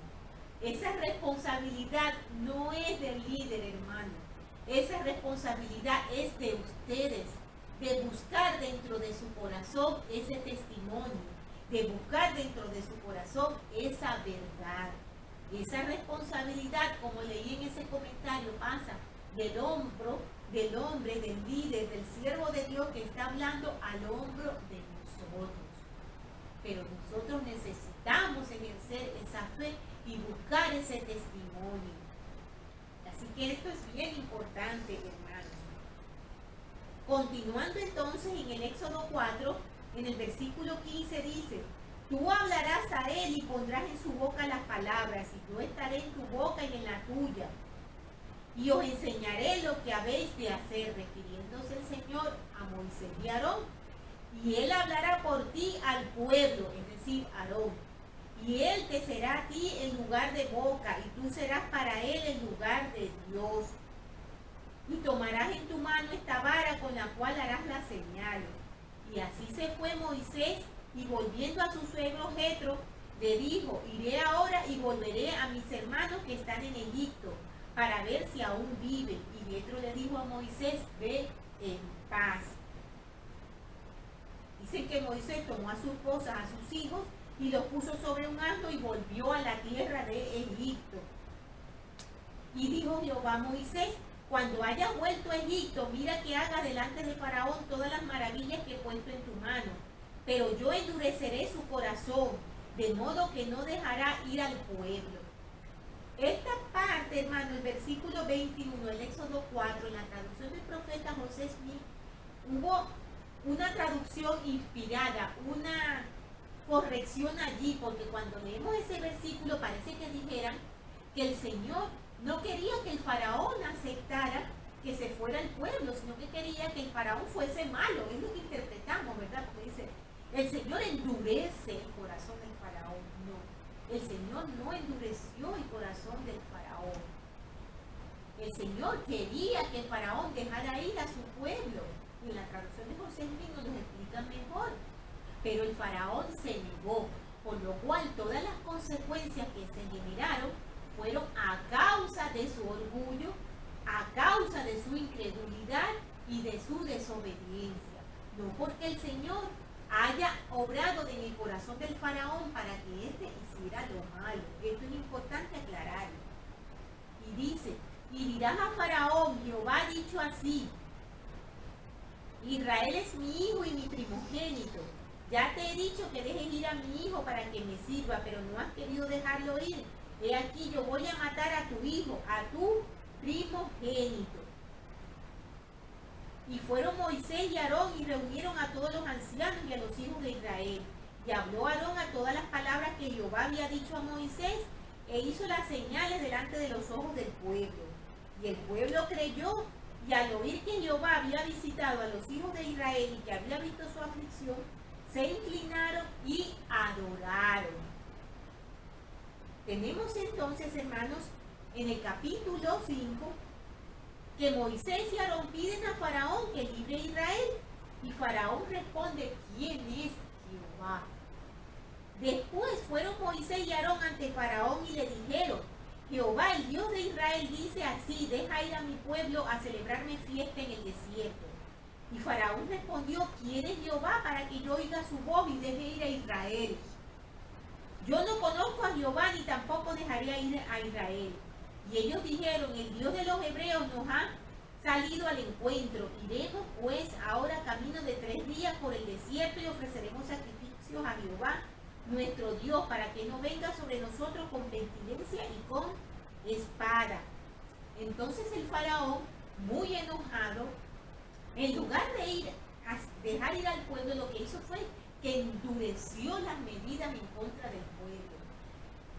Esa responsabilidad no es del líder, hermano. Esa responsabilidad es de ustedes, de buscar dentro de su corazón ese testimonio, de buscar dentro de su corazón esa verdad. Esa responsabilidad, como leí en ese comentario, pasa del hombro, del hombre, del líder, del siervo de Dios que está hablando al hombro de nosotros. Pero nosotros necesitamos ejercer esa fe y buscar ese testimonio. Así que esto es bien importante, hermanos. Continuando entonces en el Éxodo 4, en el versículo 15 dice: tú hablarás a él y pondrás en su boca las palabras, y yo estaré en tu boca y en la tuya. Y os enseñaré lo que habéis de hacer, refiriéndose el Señor a Moisés y Aarón. Y él hablará por ti al pueblo, es decir, Aarón. Y él te será a ti en lugar de boca, y tú serás para él en lugar de Dios. Y tomarás en tu mano esta vara con la cual harás las señales. Y así se fue Moisés, y volviendo a su suegro Jetro, le dijo: iré ahora y volveré a mis hermanos que están en Egipto, para ver si aún viven. Y Jetro le dijo a Moisés: ve en paz. Dicen que Moisés tomó a su esposa, a sus hijos, y los puso sobre un asno y volvió a la tierra de Egipto. Y dijo Jehová a Moisés: cuando hayas vuelto a Egipto, mira que haga delante de Faraón todas las maravillas que he puesto en tu mano. Pero yo endureceré su corazón, de modo que no dejará ir al pueblo. Esta parte, hermano, el versículo 21, el Éxodo 4, en la traducción del profeta José Smith, hubo una traducción inspirada, una corrección allí, porque cuando leemos ese versículo parece que dijeran que el Señor no quería que el faraón aceptara que se fuera el pueblo, sino que quería que el faraón fuese malo. Es lo que interpretamos, ¿verdad? Porque dice, el Señor endurece el corazón del faraón. No, el Señor no endureció el corazón del faraón. El Señor quería que el faraón dejara ir a su pueblo. Y en la traducción de José Smith nos lo explica mejor. Pero el faraón se negó, por lo cual todas las consecuencias que se generaron fueron a causa de su orgullo, a causa de su incredulidad y de su desobediencia. No porque el Señor haya obrado en el corazón del faraón para que éste hiciera lo malo. Esto es importante aclararlo. Y dice: y dirás a Faraón: Jehová ha dicho así, Israel es mi hijo y mi primogénito. Ya te he dicho que dejes ir a mi hijo para que me sirva, pero no has querido dejarlo ir. He aquí, yo voy a matar a tu hijo, a tu primogénito. Y fueron Moisés y Aarón y reunieron a todos los ancianos y a los hijos de Israel. Y habló Aarón a todas las palabras que Jehová había dicho a Moisés, e hizo las señales delante de los ojos del pueblo. Y el pueblo creyó, y al oír que Jehová había visitado a los hijos de Israel y que había visto su aflicción, se inclinaron y adoraron. Tenemos entonces, hermanos, en el capítulo 5, que Moisés y Aarón piden a Faraón que libre a Israel. Y Faraón responde: ¿quién es Jehová? Después fueron Moisés y Aarón ante Faraón y le dijeron: Jehová, el Dios de Israel, dice así: deja ir a mi pueblo a celebrarme fiesta en el desierto. Y Faraón respondió: ¿quién es Jehová para que yo oiga su voz y deje ir a Israel? Yo no conozco a Jehová, ni tampoco dejaría ir a Israel. Y ellos dijeron: el Dios de los hebreos nos ha salido al encuentro. Iremos pues ahora camino de 3 días por el desierto y ofreceremos sacrificios a Jehová nuestro Dios, para que no venga sobre nosotros con pestilencia y con espada. Entonces el faraón, muy enojado, en lugar de ir a dejar ir al pueblo, lo que hizo fue que endureció las medidas en contra del pueblo.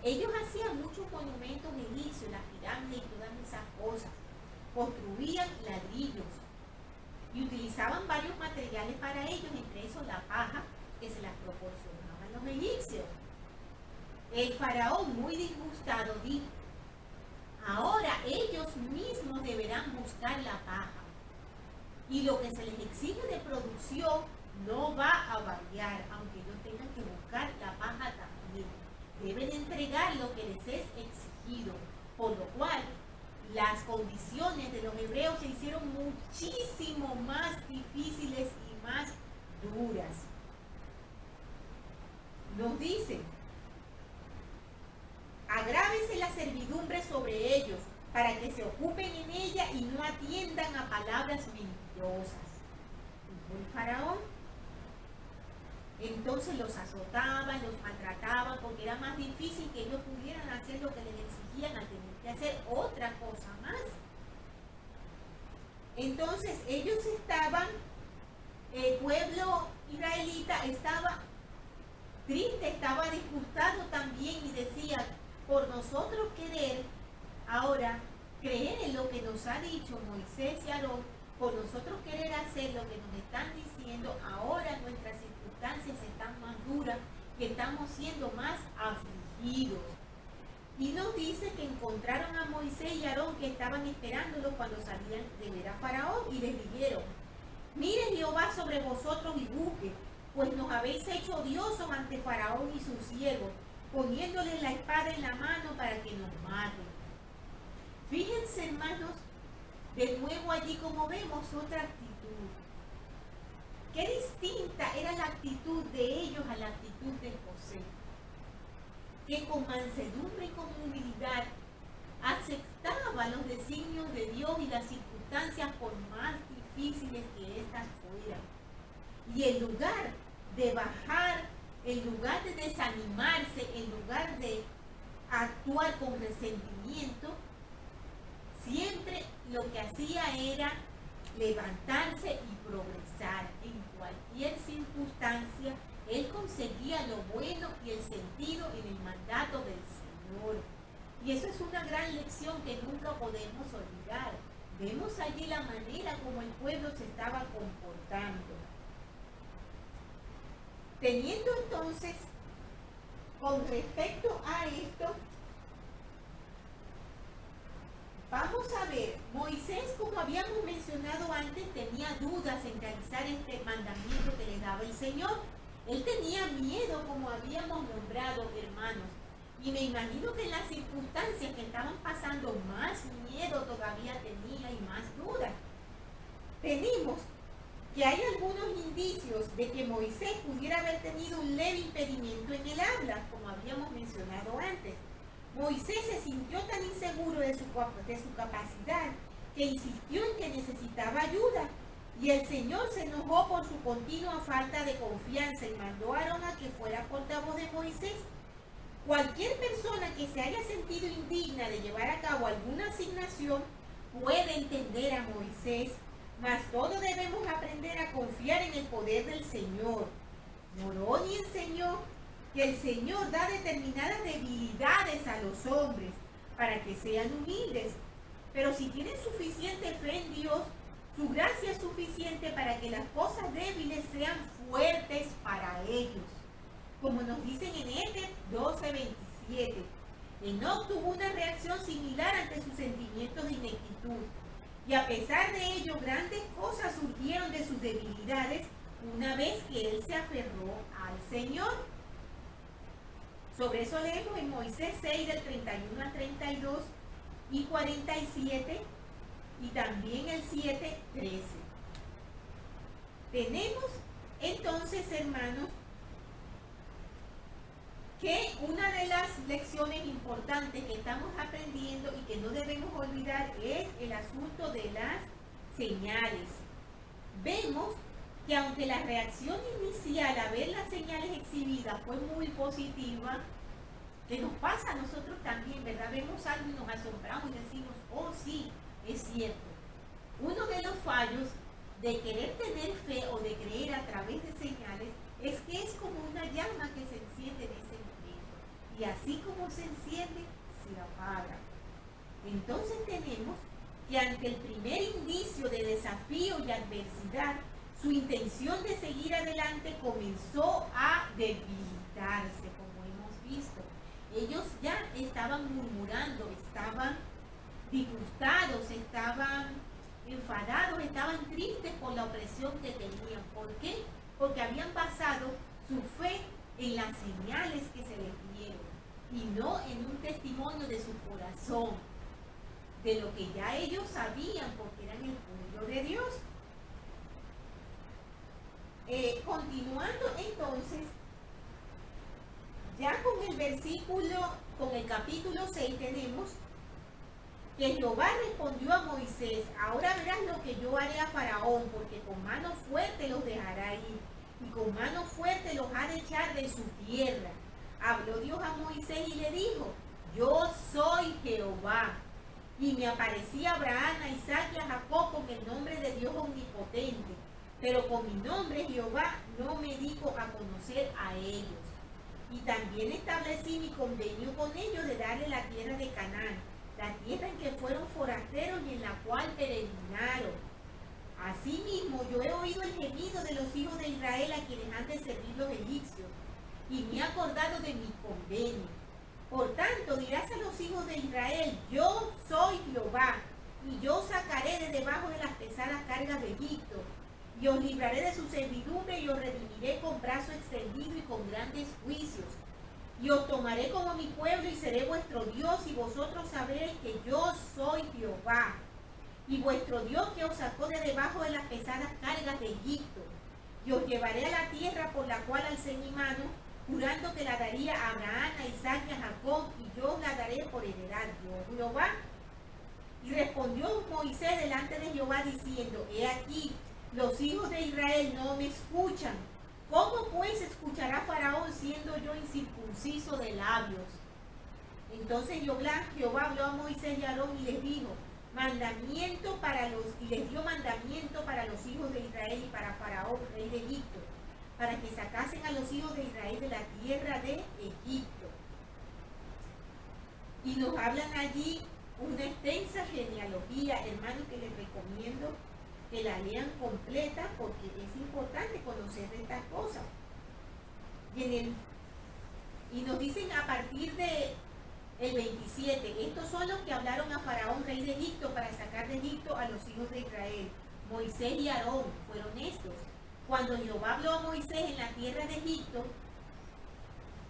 Ellos hacían muchos monumentos egipcios, las pirámides y todas esas cosas. Construían ladrillos y utilizaban varios materiales para ellos, entre esos la paja que se las proporcionaban los egipcios. El faraón, muy disgustado, dijo: Ahora ellos mismos deberán buscar la paja. Y lo que se les exige de producción no va a variar, aunque ellos tengan que buscar la paja también. Deben entregar lo que les es exigido, por lo cual las condiciones de los hebreos se hicieron muchísimo más difíciles y más duras. Nos dice: agrávese la servidumbre sobre ellos, para que se ocupen en ella y no atiendan a palabras mentirosas. Dijo el faraón. Entonces los azotaban, los maltrataban, porque era más difícil que ellos pudieran hacer lo que les exigían al tener que hacer otra cosa más. Entonces ellos estaban, el pueblo israelita estaba triste, estaba disgustado también y decía: por nosotros querer ahora creer en lo que nos ha dicho Moisés y Aarón, por nosotros querer hacer lo que nos están diciendo, ahora nuestras circunstancias están más duras y estamos siendo más afligidos. Y nos dice que encontraron a Moisés y Aarón, que estaban esperándolo cuando salían de ver a Faraón, y les dijeron: mire Jehová sobre vosotros y busque, pues nos habéis hecho odiosos ante Faraón y sus siervos, poniéndoles la espada en la mano para que nos maten. Fíjense, hermanos, de nuevo allí como vemos otra actitud. Qué distinta era la actitud de ellos a la actitud de José, que con mansedumbre y con humildad aceptaba los designios de Dios y las circunstancias por más difíciles que éstas fueran. Y en lugar de bajar, en lugar de desanimarse, en lugar de actuar con resentimiento, siempre lo que hacía era levantarse y progresar. En cualquier circunstancia, él conseguía lo bueno y el sentido en el mandato del Señor. Y eso es una gran lección que nunca podemos olvidar. Vemos allí la manera como el pueblo se estaba comportando. Teniendo entonces, con respecto a esto, vamos a ver, Moisés, como habíamos mencionado antes, tenía dudas en realizar este mandamiento que le daba el Señor. Él tenía miedo, como habíamos nombrado, hermanos. Y me imagino que en las circunstancias que estaban pasando, más miedo todavía tenía y más dudas. Tenemos que hay algunos indicios de que Moisés pudiera haber tenido un leve impedimento en el habla, como habíamos mencionado antes. Moisés se sintió tan inseguro de su capacidad que insistió en que necesitaba ayuda, y el Señor se enojó por su continua falta de confianza y mandó a Aarón a que fuera portavoz de Moisés. Cualquier persona que se haya sentido indigna de llevar a cabo alguna asignación puede entender a Moisés, mas todos debemos aprender a confiar en el poder del Señor. Moroni enseñó que el Señor da determinadas debilidades a los hombres para que sean humildes, pero si tienen suficiente fe en Dios, su gracia es suficiente para que las cosas débiles sean fuertes para ellos. Como nos dicen en Éter 12:27, Enoc tuvo una reacción similar ante sus sentimientos de ineptitud, y a pesar de ello, grandes cosas surgieron de sus debilidades una vez que él se aferró al Señor. Sobre eso leemos en Moisés 6, del 31 al 32 y 47, y también el 7:13. Tenemos entonces, hermanos, que una de las lecciones importantes que estamos aprendiendo y que no debemos olvidar es el asunto de las señales. Vemos que aunque la reacción inicial a ver las señales exhibidas fue muy positiva, que nos pasa a nosotros también, ¿verdad? Vemos algo y nos asombramos y decimos: oh sí, es cierto. Uno de los fallos de querer tener fe o de creer a través de señales es que es como una llama que se enciende en ese momento, y así como se enciende, se apaga. Entonces tenemos que ante el primer indicio de desafío y adversidad, su intención de seguir adelante comenzó a debilitarse, como hemos visto. Ellos ya estaban murmurando, estaban disgustados, estaban enfadados, estaban tristes por la opresión que tenían. ¿Por qué? Porque habían basado su fe en las señales que se les dieron y no en un testimonio de su corazón, de lo que ya ellos sabían porque eran el pueblo de Dios. Continuando entonces, ya con el capítulo 6 tenemos que Jehová respondió a Moisés: ahora verás lo que yo haré a Faraón, porque con mano fuerte los dejará ir, y con mano fuerte los ha de echar de su tierra. Habló Dios a Moisés y le dijo: yo soy Jehová. Y me aparecí a Abraham, a Isaac y a Jacob con el nombre de Dios omnipotente, pero con mi nombre Jehová no me dijo a conocer a ellos. Y también establecí mi convenio con ellos de darle la tierra de Canaán, la tierra en que fueron forasteros y en la cual peregrinaron. Asimismo, yo he oído el gemido de los hijos de Israel a quienes han de servir los egipcios, y me he acordado de mi convenio. Por tanto, dirás a los hijos de Israel: yo soy Jehová, y yo os sacaré de debajo de las pesadas cargas de Egipto, y os libraré de su servidumbre, y os redimiré con brazo extendido y con grandes juicios. Y os tomaré como mi pueblo, y seré vuestro Dios, y vosotros sabréis que yo soy Jehová, y vuestro Dios que os sacó de debajo de las pesadas cargas de Egipto. Y os llevaré a la tierra por la cual alcé mi mano, jurando que la daría a Abraham, a Isaac y a Jacob, y yo os la daré por heredad, yo Jehová. Y respondió Moisés delante de Jehová diciendo: he aquí, los hijos de Israel no me escuchan. ¿Cómo pues escuchará Faraón siendo yo incircunciso de labios? Entonces Jehová habló a Moisés y a Aarón y les dijo: y les dio mandamiento para los hijos de Israel y para Faraón, rey de Egipto, para que sacasen a los hijos de Israel de la tierra de Egipto. Y nos hablan allí una extensa genealogía, hermanos, que les recomiendo que la lean completa porque es importante conocer de estas cosas. Y nos dicen a partir de el 27, estos son los que hablaron a Faraón, rey de Egipto, para sacar de Egipto a los hijos de Israel. Moisés y Aarón fueron estos. Cuando Jehová habló a Moisés en la tierra de Egipto,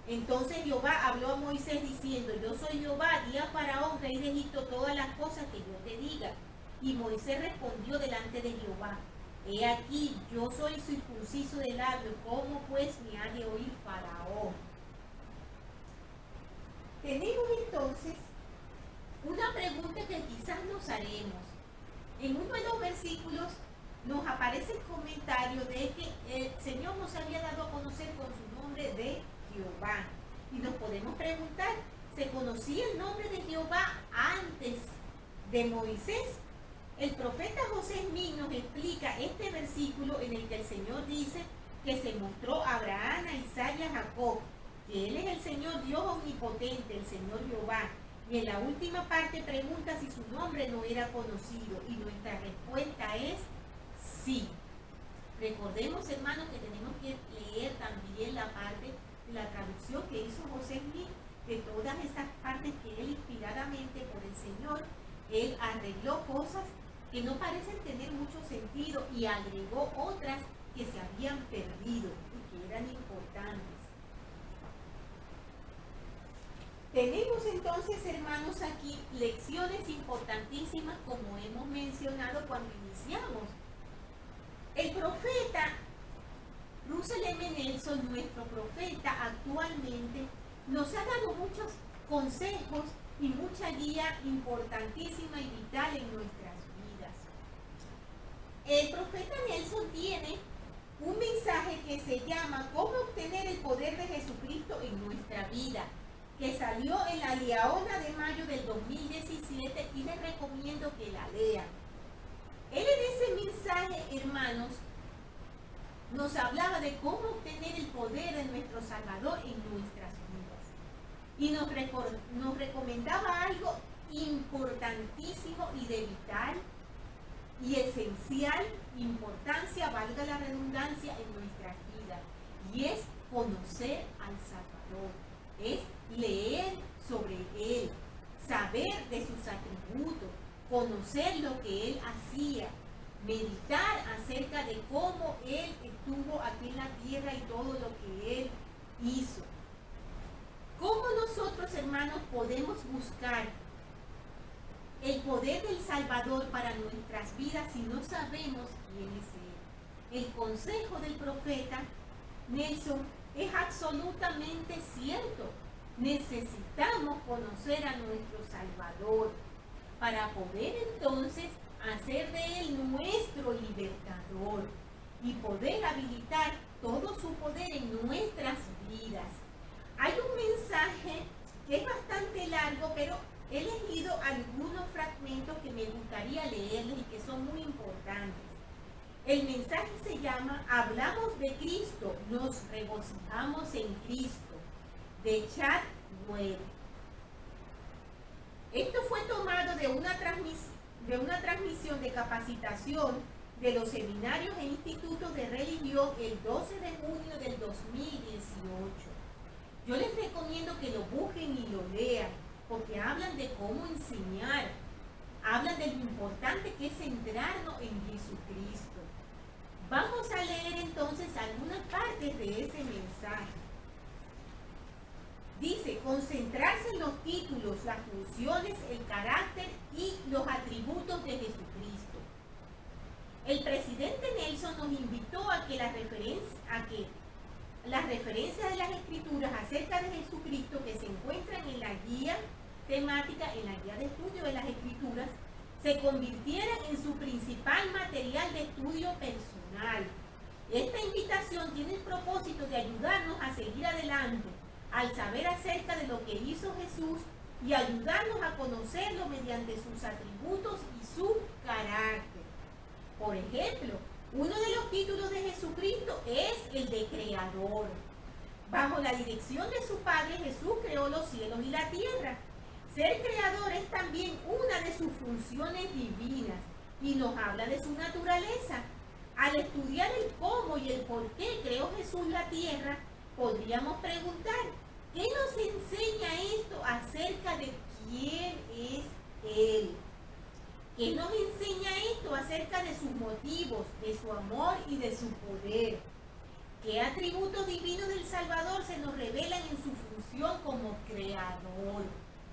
entonces Jehová habló a Moisés diciendo: yo soy Jehová, di a Faraón, rey de Egipto, todas las cosas que yo te diga. Y Moisés respondió delante de Jehová: he aquí, yo soy circunciso de labios, ¿cómo pues me ha de oír Faraón? Tenemos entonces una pregunta que quizás nos haremos. En uno de los versículos nos aparece el comentario de que el Señor nos había dado a conocer con su nombre de Jehová. Y nos podemos preguntar, ¿se conocía el nombre de Jehová antes de Moisés? El profeta José Smith nos explica este versículo en el que el Señor dice que se mostró a Abraham, a Isaac y a Jacob, que Él es el Señor Dios omnipotente, el Señor Jehová. Y en la última parte pregunta si su nombre no era conocido, y nuestra respuesta es sí. Recordemos, hermanos, que tenemos que leer también la parte de la traducción que hizo José Smith, de todas esas partes que él, inspiradamente por el Señor, él arregló cosas que no parecen tener mucho sentido y agregó otras que se habían perdido y que eran importantes. Tenemos entonces, hermanos, aquí lecciones importantísimas, como hemos mencionado cuando iniciamos. El profeta Russell M. Nelson, nuestro profeta actualmente, nos ha dado muchos consejos y mucha guía importantísima y vital en nuestras vidas. El profeta Nelson tiene un mensaje que se llama ¿Cómo obtener el poder de Jesucristo en nuestra vida?, que salió en la Liaona de mayo del 2017 y les recomiendo que la lean. Él en ese mensaje, hermanos, nos hablaba de cómo obtener el poder de nuestro Salvador en nuestras vidas. Y nos recomendaba algo importantísimo y de vital y esencial importancia, valga la redundancia, en nuestras vidas. Y es conocer al Salvador. Es leer sobre Él, saber de sus atributos, conocer lo que Él hacía, meditar acerca de cómo Él estuvo aquí en la tierra y todo lo que Él hizo. ¿Cómo nosotros, hermanos, podemos buscar el poder del Salvador para nuestras vidas si no sabemos quién es Él? El consejo del profeta Nelson es absolutamente cierto. Necesitamos conocer a nuestro Salvador para poder entonces hacer de Él nuestro libertador y poder habilitar todo su poder en nuestras vidas. Hay un mensaje que es bastante largo, pero he elegido algunos fragmentos que me gustaría leerles y que son muy importantes. El mensaje se llama Hablamos de Cristo, nos regocijamos en Cristo, de Chad Webb. Esto fue tomado de una transmisión de capacitación de los seminarios e institutos de religión el 12 de junio del 2018. Yo les recomiendo que lo busquen y lo lean, porque hablan de cómo enseñar, hablan de lo importante que es centrarnos en Jesucristo. Vamos a leer entonces algunas partes de ese mensaje. Dice, concentrarse en los títulos, las funciones, el carácter y los atributos de Jesucristo. El presidente Nelson nos invitó a que las referencias de las Escrituras acerca de Jesucristo que se encuentran en la guía temática, en la guía de estudio de las Escrituras, se convirtieran en su principal material de estudio personal. Esta invitación tiene el propósito de ayudarnos a seguir adelante al saber acerca de lo que hizo Jesús y ayudarnos a conocerlo mediante sus atributos y su carácter. Por ejemplo, uno de los títulos de Jesucristo es el de Creador. Bajo la dirección de su Padre, Jesús creó los cielos y la tierra. Ser creador es también una de sus funciones divinas y nos habla de su naturaleza. Al estudiar el cómo y el por qué creó Jesús la tierra, podríamos preguntar, ¿qué nos enseña esto acerca de quién es Él? ¿Qué nos enseña esto acerca de sus motivos, de su amor y de su poder? ¿Qué atributos divinos del Salvador se nos revelan en su función como creador?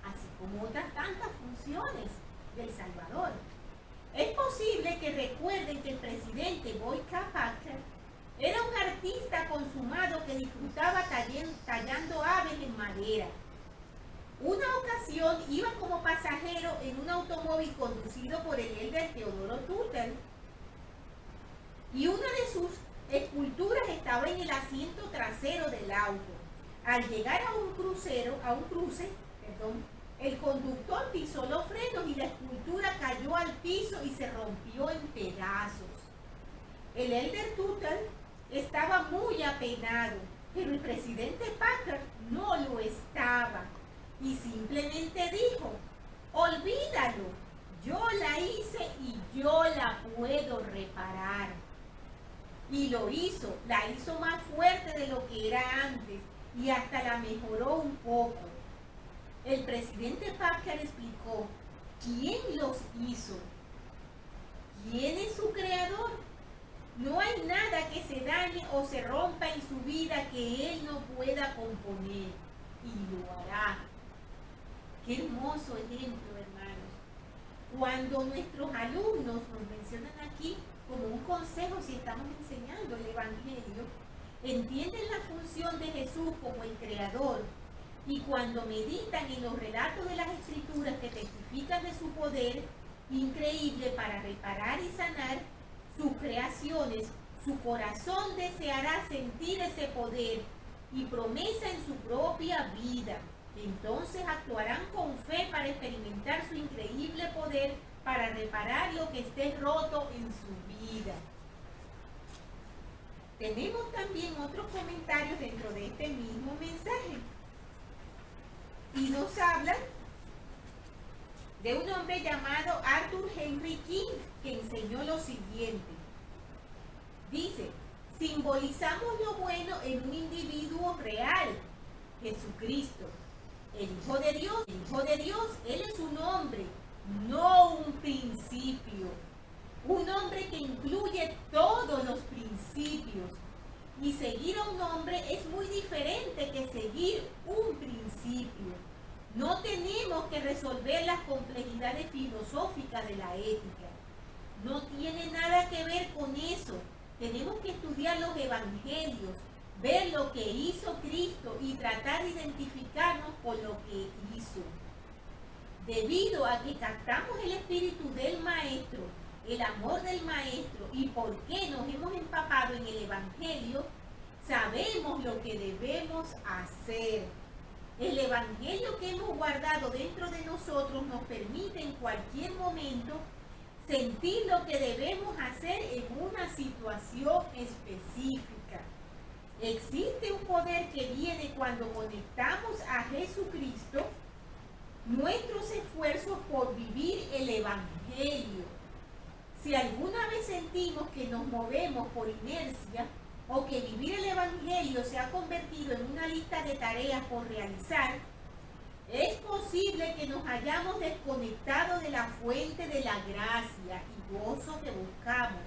Así como otras tantas funciones del Salvador. Es posible que recuerden que el presidente Boyka Packer era un artista consumado que disfrutaba tallando aves en madera. Una ocasión iba como pasajero en un automóvil conducido por el elder Teodoro Tuttle y una de sus esculturas estaba en el asiento trasero del auto. Al llegar a un cruce, el conductor pisó los frenos y la escultura cayó al piso y se rompió en pedazos. El elder Tuttle estaba muy apenado, pero el presidente Packer no lo estaba y simplemente dijo, olvídalo, yo la hice y yo la puedo reparar. Y lo hizo, la hizo más fuerte de lo que era antes y hasta la mejoró un poco. El presidente Packer explicó, ¿quién los hizo? ¿Quién es su creador? No hay nada que se dañe o se rompa en su vida que él no pueda componer, y lo hará. Qué hermoso ejemplo, hermanos. Cuando nuestros alumnos nos mencionan aquí como un consejo si estamos enseñando el Evangelio, entienden la función de Jesús como el creador, y cuando meditan en los relatos de las Escrituras que testifican de su poder increíble para reparar y sanar sus creaciones, su corazón deseará sentir ese poder y promesa en su propia vida. Entonces actuarán con fe para experimentar su increíble poder para reparar lo que esté roto en su vida. Tenemos también otros comentarios dentro de este mismo mensaje. Y nos hablan de un hombre llamado Arthur Henry King, que enseñó lo siguiente. Dice, simbolizamos lo bueno en un individuo real, Jesucristo, el Hijo de Dios. El Hijo de Dios, Él es un hombre no un principio. Un hombre que incluye todos los principios. Y seguir a un hombre es muy diferente que seguir un principio. No tenemos que resolver las complejidades filosóficas de la ética. No tiene nada que ver con eso. Tenemos que estudiar los evangelios, ver lo que hizo Cristo y tratar de identificarnos con lo que hizo. Debido a que captamos el espíritu del Maestro, el amor del Maestro y por qué nos hemos empapado en el Evangelio, sabemos lo que debemos hacer. El Evangelio que hemos guardado dentro de nosotros nos permite en cualquier momento sentir lo que debemos hacer en una situación específica. Existe un poder que viene cuando conectamos a Jesucristo nuestros esfuerzos por vivir el Evangelio. Si alguna vez sentimos que nos movemos por inercia o que vivir el Evangelio se ha convertido en una lista de tareas por realizar, es posible que nos hayamos desconectado de la fuente de la gracia y gozo que buscamos.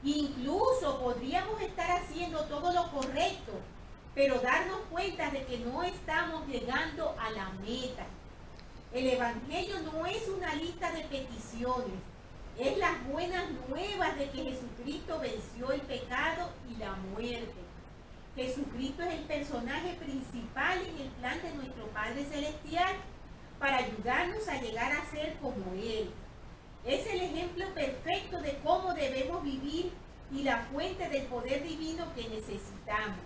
Incluso podríamos estar haciendo todo lo correcto, pero darnos cuenta de que no estamos llegando a la meta. El Evangelio no es una lista de peticiones, es las buenas nuevas de que Jesucristo venció el pecado y la muerte. Jesucristo es el personaje principal en el plan de nuestro Padre Celestial para ayudarnos a llegar a ser como Él. Es el ejemplo perfecto de cómo debemos vivir y la fuente del poder divino que necesitamos.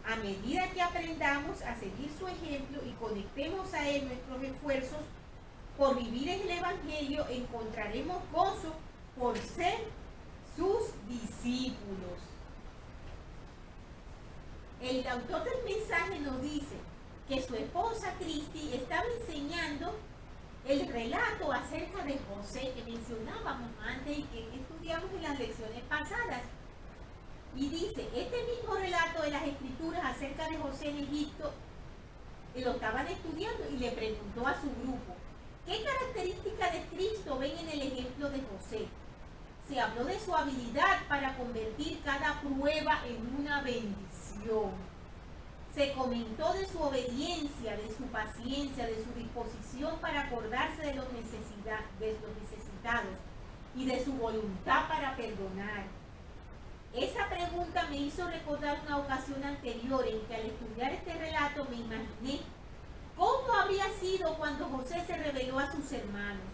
A medida que aprendamos a seguir su ejemplo y conectemos a Él nuestros esfuerzos por vivir el Evangelio, encontraremos gozo por ser sus discípulos. El autor del mensaje nos dice que su esposa Cristi estaba enseñando el relato acerca de José que mencionábamos antes y que estudiamos en las lecciones pasadas. Y dice, este mismo relato de las Escrituras acerca de José en Egipto, lo estaban estudiando y le preguntó a su grupo, ¿qué características de Cristo ven en el ejemplo de José? Se habló de su habilidad para convertir cada prueba en una bendición. Se comentó de su obediencia, de su paciencia, de su disposición para acordarse de los necesitados y de su voluntad para perdonar. Esa pregunta me hizo recordar una ocasión anterior en que al estudiar este relato me imaginé cómo habría sido cuando José se reveló a sus hermanos.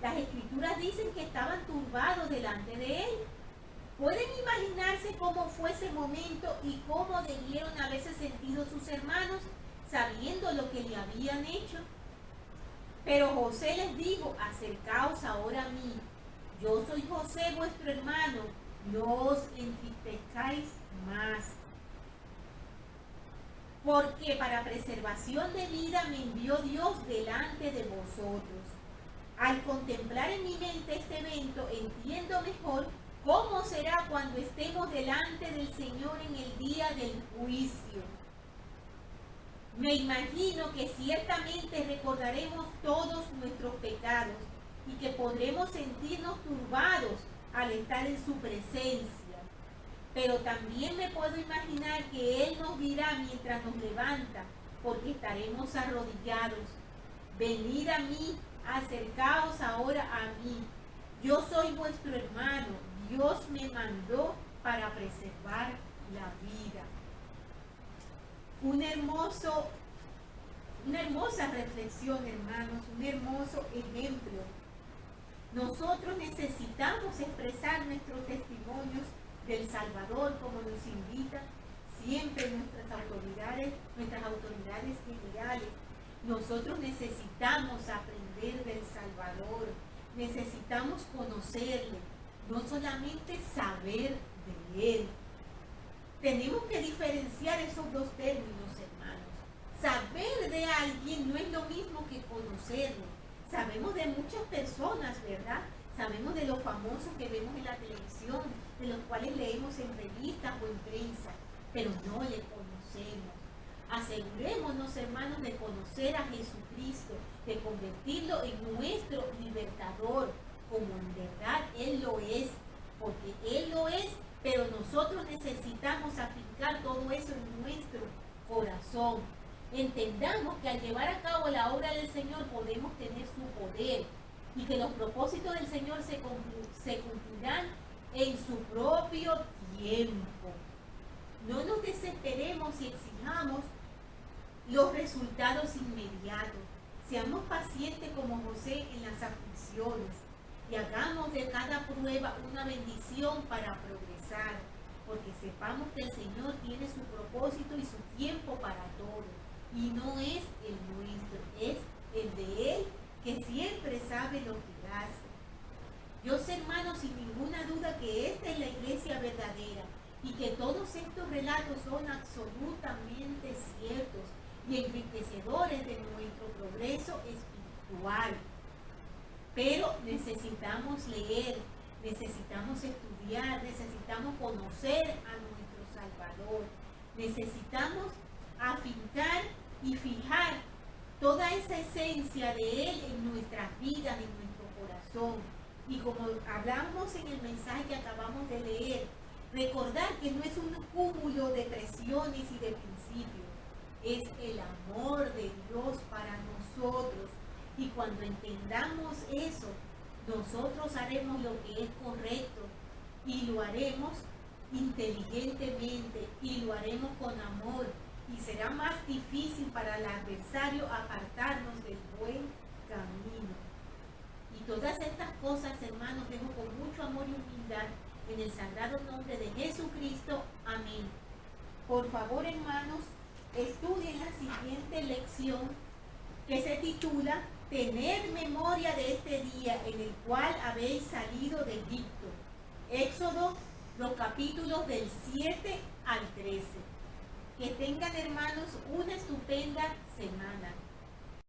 Las Escrituras dicen que estaban turbados delante de él. ¿Pueden imaginarse cómo fue ese momento y cómo debieron haberse sentido sus hermanos sabiendo lo que le habían hecho? Pero José les dijo, acercaos ahora a mí. Yo soy José vuestro hermano, no os entristezcáis más. Porque para preservación de vida me envió Dios delante de vosotros. Al contemplar en mi mente este evento, entiendo mejor cómo será cuando estemos delante del Señor en el día del juicio. Me imagino que ciertamente recordaremos todos nuestros pecados y que podremos sentirnos turbados al estar en su presencia. Pero también me puedo imaginar que Él nos dirá mientras nos levanta, porque estaremos arrodillados. Venid a mí, acercaos ahora a mí. Yo soy vuestro hermano. Dios me mandó para preservar la vida. Una hermosa reflexión, hermanos, un hermoso ejemplo. Nosotros necesitamos expresar nuestros testimonios del Salvador como nos invitan siempre nuestras autoridades generales. Nosotros necesitamos aprender del Salvador, necesitamos conocerle, no solamente saber de Él. Tenemos que diferenciar esos dos términos, hermanos. Saber de alguien no es lo mismo que conocerlo. Sabemos de muchas personas, ¿verdad? Sabemos de los famosos que vemos en la televisión, de los cuales leemos en revistas o en prensa, pero no le conocemos. Asegurémonos, hermanos, de conocer a Jesucristo, de convertirlo en nuestro libertador, como en verdad Él lo es, porque Él lo es, pero nosotros necesitamos aplicar todo eso en nuestro corazón. Entendamos que al llevar a cabo la obra del Señor podemos tener su poder y que los propósitos del Señor se cumplirán en su propio tiempo. No nos desesperemos y exijamos los resultados inmediatos. Seamos pacientes como José en las aflicciones y hagamos de cada prueba una bendición para progresar, porque sepamos que el Señor tiene su propósito y su tiempo para todo, y no es el nuestro, es el de Él, que siempre sabe lo que hace. Yo sé, hermanos, sin ninguna duda que esta es la iglesia verdadera y que todos estos relatos son absolutamente ciertos y enriquecedores de nuestro progreso espiritual. Pero necesitamos leer, necesitamos estudiar, necesitamos conocer a nuestro Salvador, necesitamos afincar y fijar toda esa esencia de Él en nuestras vidas, en nuestro corazón. Y como hablamos en el mensaje que acabamos de leer, recordar que no es un cúmulo de presiones y de principios, es el amor de Dios para nosotros. Y cuando entendamos eso, nosotros haremos lo que es correcto y lo haremos inteligentemente y lo haremos con amor. Y será más difícil para el adversario apartarnos del buen camino. Y todas estas cosas, hermanos, dejo con mucho amor y humildad en el sagrado nombre de Jesucristo. Amén. Por favor, hermanos, estudien la siguiente lección que se titula Tener memoria de este día en el cual habéis salido de Egipto. Éxodo, los capítulos del 7 al 13. Que tengan, hermanos, una estupenda semana.